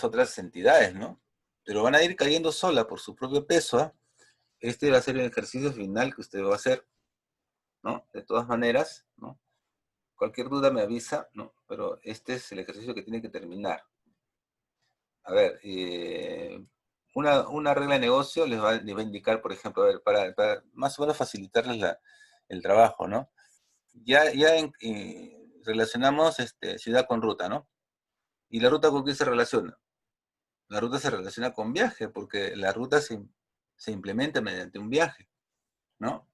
otras entidades, ¿no? Pero van a ir cayendo sola por su propio peso, ¿eh? Este va a ser el ejercicio final que usted va a hacer, ¿no? De todas maneras, ¿no? Cualquier duda me avisa, ¿no? Pero este es el ejercicio que tiene que terminar. A ver, una regla de negocio les va a indicar, por ejemplo, a ver, para más o menos facilitarles el trabajo, ¿no? Ya relacionamos ciudad con ruta, ¿no? ¿Y la ruta con qué se relaciona? La ruta se relaciona con viaje, porque la ruta se implementa mediante un viaje, ¿no?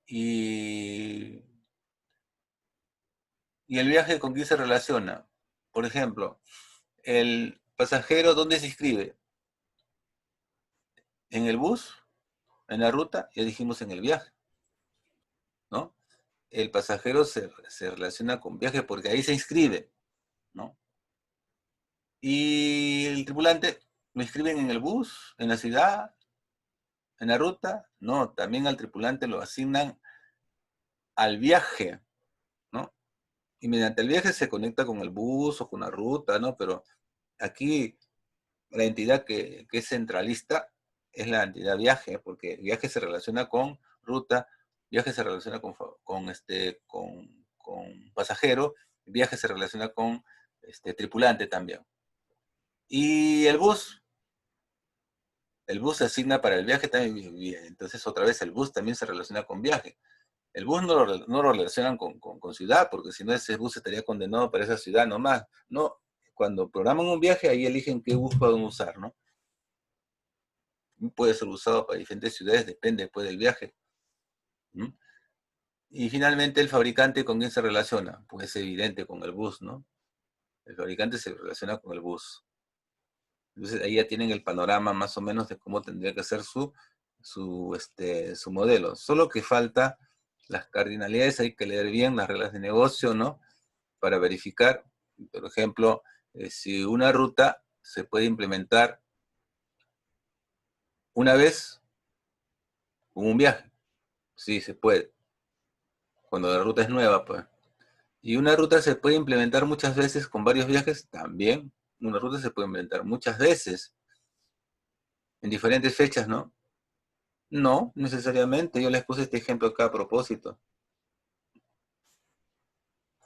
Y el viaje con qué se relaciona. Por ejemplo, el pasajero, ¿dónde se inscribe? ¿En el bus? ¿En la ruta? Ya dijimos en el viaje, ¿no? El pasajero se relaciona con viaje porque ahí se inscribe, ¿no? Y el tripulante, ¿lo inscriben en el bus, en la ciudad, en la ruta? No, también al tripulante lo asignan al viaje, ¿no? Y mediante el viaje se conecta con el bus o con la ruta, ¿no? Pero aquí la entidad que es centralista es la entidad viaje, porque viaje se relaciona con ruta, viaje se relaciona con pasajero, viaje se relaciona con tripulante también. Y el bus se asigna para el viaje también, entonces otra vez el bus también se relaciona con viaje. El bus no lo relacionan con ciudad, porque si no ese bus estaría condenado para esa ciudad nomás. No, cuando programan un viaje, ahí eligen qué bus pueden usar, ¿no? Puede ser usado para diferentes ciudades, depende después del viaje. ¿Mm? Y finalmente el fabricante, ¿con quién se relaciona? Pues es evidente, con el bus, ¿no? El fabricante se relaciona con el bus. Entonces ahí ya tienen el panorama más o menos de cómo tendría que ser su modelo. Solo que falta las cardinalidades, hay que leer bien las reglas de negocio, ¿no? Para verificar, por ejemplo, si una ruta se puede implementar una vez con un viaje. Sí, se puede. Cuando la ruta es nueva, pues. Y una ruta se puede implementar muchas veces con varios viajes, también. Una ruta se puede implementar muchas veces, en diferentes fechas, ¿no? No, necesariamente. Yo les puse este ejemplo acá a propósito.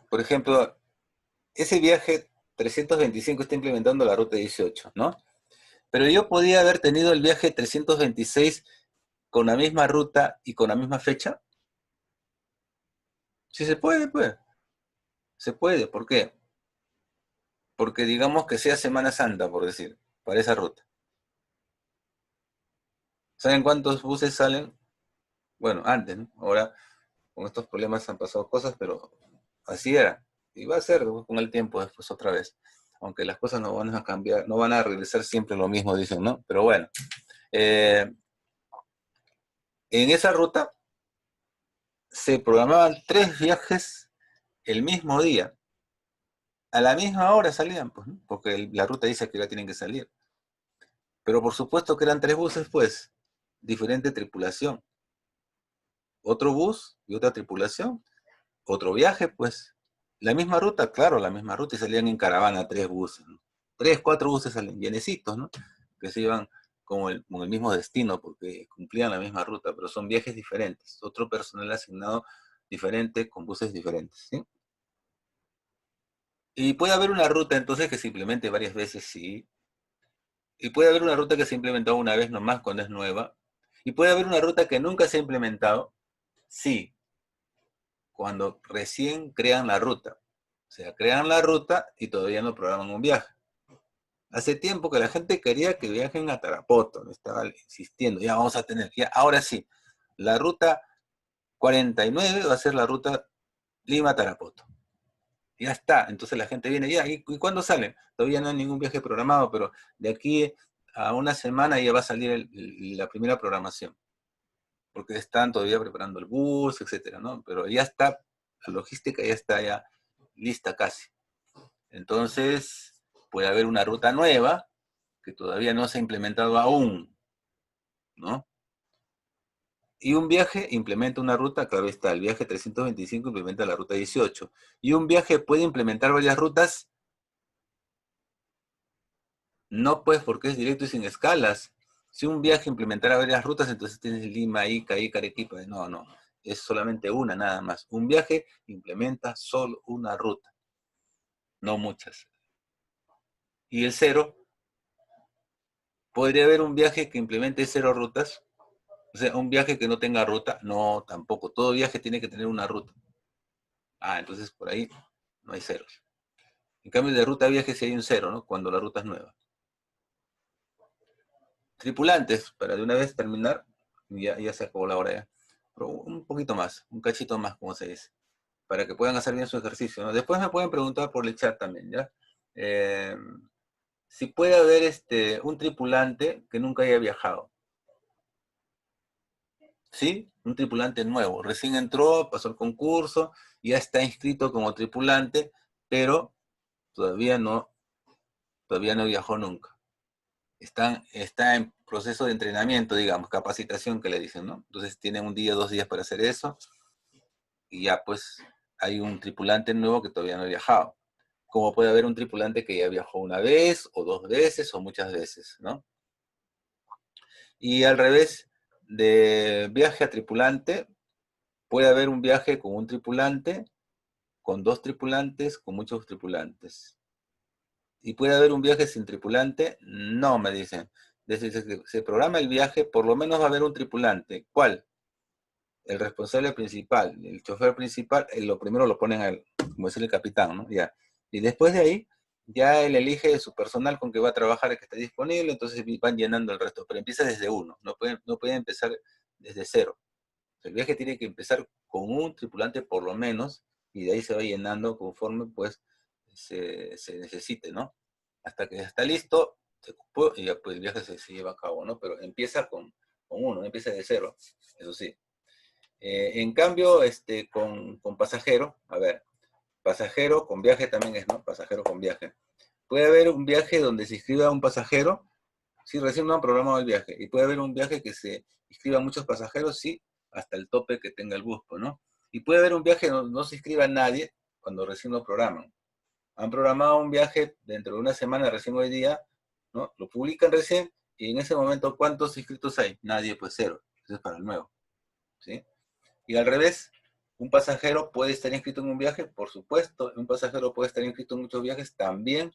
Por ejemplo, ese viaje 325 está implementando la ruta 18, ¿no? Pero yo podía haber tenido el viaje 326 con la misma ruta y con la misma fecha. Sí se puede, pues. Se puede. ¿Por qué? Porque digamos que sea Semana Santa, por decir, para esa ruta. ¿Saben cuántos buses salen? Bueno, antes, ¿no? Ahora con estos problemas han pasado cosas, pero así era. Y va a ser con el tiempo después otra vez. Aunque las cosas no van a cambiar, no van a regresar siempre lo mismo, dicen, ¿no? Pero bueno, en esa ruta se programaban 3 viajes el mismo día. A la misma hora salían, pues, ¿no? Porque la ruta dice que ya tienen que salir. Pero por supuesto que eran 3 buses, pues, diferente tripulación. Otro bus y otra tripulación, otro viaje, pues. La misma ruta, claro, la misma ruta, y salían en caravana 3 buses, ¿no? 3, 4 buses salen llenecitos, ¿no? Que se iban con el mismo destino, porque cumplían la misma ruta, pero son viajes diferentes. Otro personal asignado diferente, con buses diferentes, ¿sí? Y puede haber una ruta entonces que se implemente varias veces, sí. Y puede haber una ruta que se ha implementado una vez nomás cuando es nueva. Y puede haber una ruta que nunca se ha implementado, sí, cuando recién crean la ruta. O sea, crean la ruta y todavía no programan un viaje. Hace tiempo que la gente quería que viajen a Tarapoto, me estaba insistiendo, ya vamos a tener, ya, ahora sí, la ruta 49 va a ser la ruta Lima-Tarapoto. Ya está, entonces la gente viene ya, ¿y cuándo salen? Todavía no hay ningún viaje programado, pero de aquí a una semana ya va a salir la primera programación, porque están todavía preparando el bus, etcétera, ¿no? Pero ya está, la logística ya está ya lista casi. Entonces, puede haber una ruta nueva que todavía no se ha implementado aún, ¿no? Y un viaje implementa una ruta, claro está, el viaje 325 implementa la ruta 18. Y un viaje puede implementar varias rutas. No, pues, porque es directo y sin escalas. Si un viaje implementara varias rutas, entonces tienes Lima, Ica, Arequipa. No, no. Es solamente una nada más. Un viaje implementa solo una ruta, no muchas. Y el cero, ¿podría haber un viaje que implemente 0 rutas? O sea, un viaje que no tenga ruta, no, tampoco. Todo viaje tiene que tener una ruta. Ah, entonces por ahí no hay ceros. En cambio, de ruta a viaje sí hay un cero, ¿no? Cuando la ruta es nueva. Tripulantes, para de una vez terminar, ya se acabó la hora ya. Pero un poquito más, un cachito más, como se dice, para que puedan hacer bien su ejercicio, ¿no? Después me pueden preguntar por el chat también, ¿ya? Si puede haber un tripulante que nunca haya viajado, ¿sí? Un tripulante nuevo, recién entró, pasó el concurso, ya está inscrito como tripulante, pero todavía no viajó nunca. Está en proceso de entrenamiento, digamos, capacitación que le dicen, ¿no? Entonces tienen 1 día, 2 días para hacer eso, y ya pues hay un tripulante nuevo que todavía no ha viajado. Como puede haber un tripulante que ya viajó 1 vez, o 2 veces, o muchas veces, ¿no? Y al revés, de viaje a tripulante, puede haber un viaje con un tripulante, con 2 tripulantes, con muchos tripulantes. ¿Y puede haber un viaje sin tripulante? No, me dicen. Desde que se programa el viaje, por lo menos va a haber un tripulante. ¿Cuál? El responsable principal, el chofer principal, lo primero lo ponen al, como decir, el capitán, ¿no? Ya. Y después de ahí, ya él elige su personal con que va a trabajar, el que está disponible, entonces van llenando el resto, pero empieza desde uno, no puede empezar desde cero. El viaje tiene que empezar con un tripulante por lo menos, y de ahí se va llenando conforme pues se necesite, ¿no? Hasta que está listo, se ocupó y ya pues el viaje se lleva a cabo, ¿no? Pero empieza con uno, empieza de cero, eso sí. En cambio, con pasajero, a ver, pasajero con viaje también es, ¿no? Pasajero con viaje. Puede haber un viaje donde se inscriba un pasajero, sí, recién no han programado el viaje, y puede haber un viaje que se inscriban muchos pasajeros, sí, hasta el tope que tenga el bus, ¿no? Y puede haber un viaje donde no se inscriba nadie cuando recién lo programan. Han programado un viaje dentro de una semana, recién hoy día, ¿no? Lo publican recién, y en ese momento, ¿cuántos inscritos hay? Nadie, pues 0. Eso es para el nuevo, ¿sí? Y al revés, un pasajero puede estar inscrito en un viaje, por supuesto, un pasajero puede estar inscrito en muchos viajes también,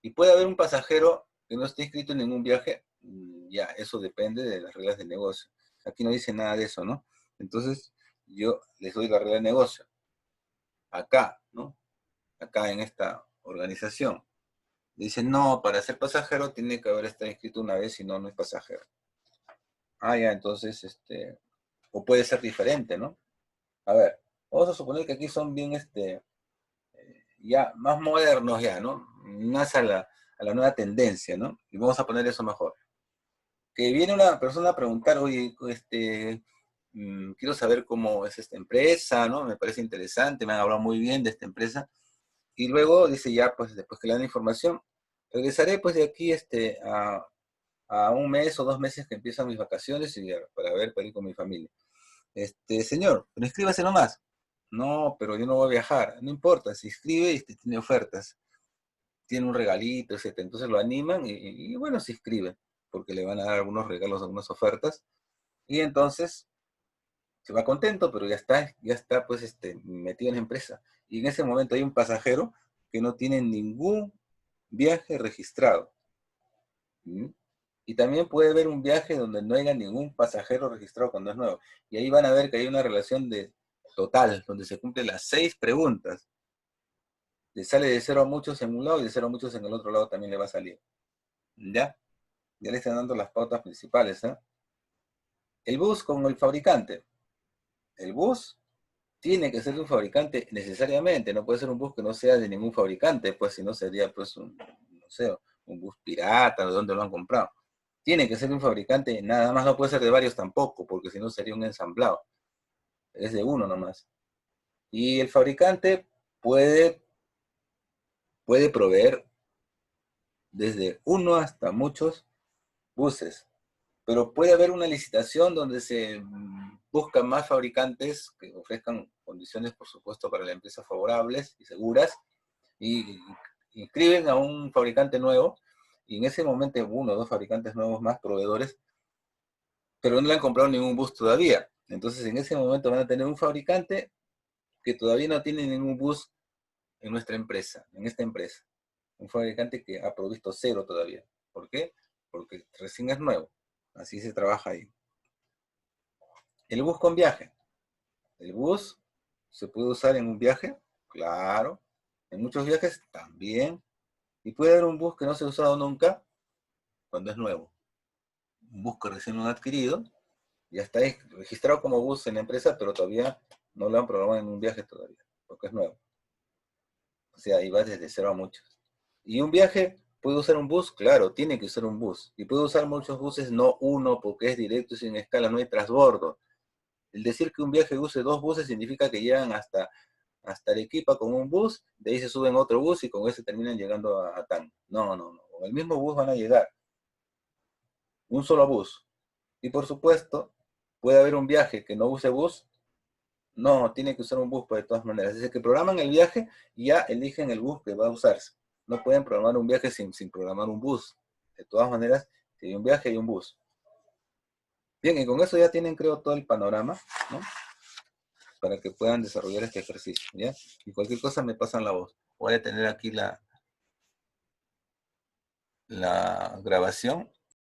y puede haber un pasajero que no esté inscrito en ningún viaje, ya, eso depende de las reglas del negocio. Aquí no dice nada de eso, ¿no? Entonces, yo les doy la regla del negocio. acá, ¿no? Acá en esta organización. Dicen, no, para ser pasajero tiene que haber estado inscrito una vez, si no, no es pasajero. Ah, ya, entonces, o puede ser diferente, ¿no? A ver, vamos a suponer que aquí son bien, ya más modernos ya, ¿no? Más a la nueva tendencia, ¿no? Y vamos a poner eso mejor. Que viene una persona a preguntar, oye, quiero saber cómo es esta empresa, ¿no? Me parece interesante, me han hablado muy bien de esta empresa. Y luego dice, ya, pues, después que le dan información, regresaré, pues, de aquí, a un mes o 2 meses que empiezan mis vacaciones y para ir con mi familia. Señor, pero inscríbase nomás. No, pero yo no voy a viajar. No importa, se inscribe y tiene ofertas. Tiene un regalito, etc. Entonces lo animan y bueno, se inscribe, porque le van a dar algunos regalos, algunas ofertas. Y entonces se va contento, pero ya está pues metido en la empresa. Y en ese momento hay un pasajero que no tiene ningún viaje registrado. ¿Mm? Y también puede haber un viaje donde no haya ningún pasajero registrado cuando es nuevo. Y ahí van a ver que hay una relación de total, donde se cumplen las 6 preguntas. Le sale de 0 a muchos en un lado y de 0 a muchos en el otro lado también le va a salir. ¿Ya? Ya le están dando las pautas principales. El bus con el fabricante. El bus tiene que ser de un fabricante necesariamente. No puede ser un bus que no sea de ningún fabricante, pues si no sería pues no sé, un bus pirata, de donde lo han comprado. Tiene que ser de un fabricante, nada más, no puede ser de varios tampoco, porque si no sería un ensamblado. Es de uno nomás. Y el fabricante puede proveer desde uno hasta muchos buses. Pero puede haber una licitación donde se buscan más fabricantes que ofrezcan condiciones, por supuesto, para la empresa favorables y seguras, y inscriben a un fabricante nuevo, y en ese momento uno o dos fabricantes nuevos más, proveedores, pero no le han comprado ningún bus todavía. Entonces en ese momento van a tener un fabricante que todavía no tiene ningún bus en nuestra empresa, en esta empresa. Un fabricante que ha provisto 0 todavía. ¿Por qué? Porque recién es nuevo. Así se trabaja ahí. El bus con viaje. El bus se puede usar en un viaje, claro. En muchos viajes también. Y puede haber un bus que no se ha usado nunca cuando es nuevo. Un bus que recién lo han adquirido, ya está registrado como bus en la empresa, pero todavía no lo han programado en un viaje todavía, porque es nuevo. O sea, ahí va desde 0 a muchos. Y un viaje, ¿puede usar un bus? Claro, tiene que usar un bus. Y puede usar muchos buses, no uno, porque es directo y sin escala, no hay transbordo. El decir que un viaje use 2 buses significa que llegan hasta Arequipa con un bus, de ahí se suben a otro bus y con ese terminan llegando a Tacna. No. Con el mismo bus van a llegar. Un solo bus. Y por supuesto, puede haber un viaje que no use bus. No, tiene que usar un bus pues, de todas maneras. Es decir, que programan el viaje y ya eligen el bus que va a usarse. No pueden programar un viaje sin programar un bus. De todas maneras, si hay un viaje, hay un bus. Bien, y con eso ya tienen, creo, todo el panorama, ¿no? Para que puedan desarrollar este ejercicio, ¿ya? Y cualquier cosa me pasan la voz. Voy a tener aquí la grabación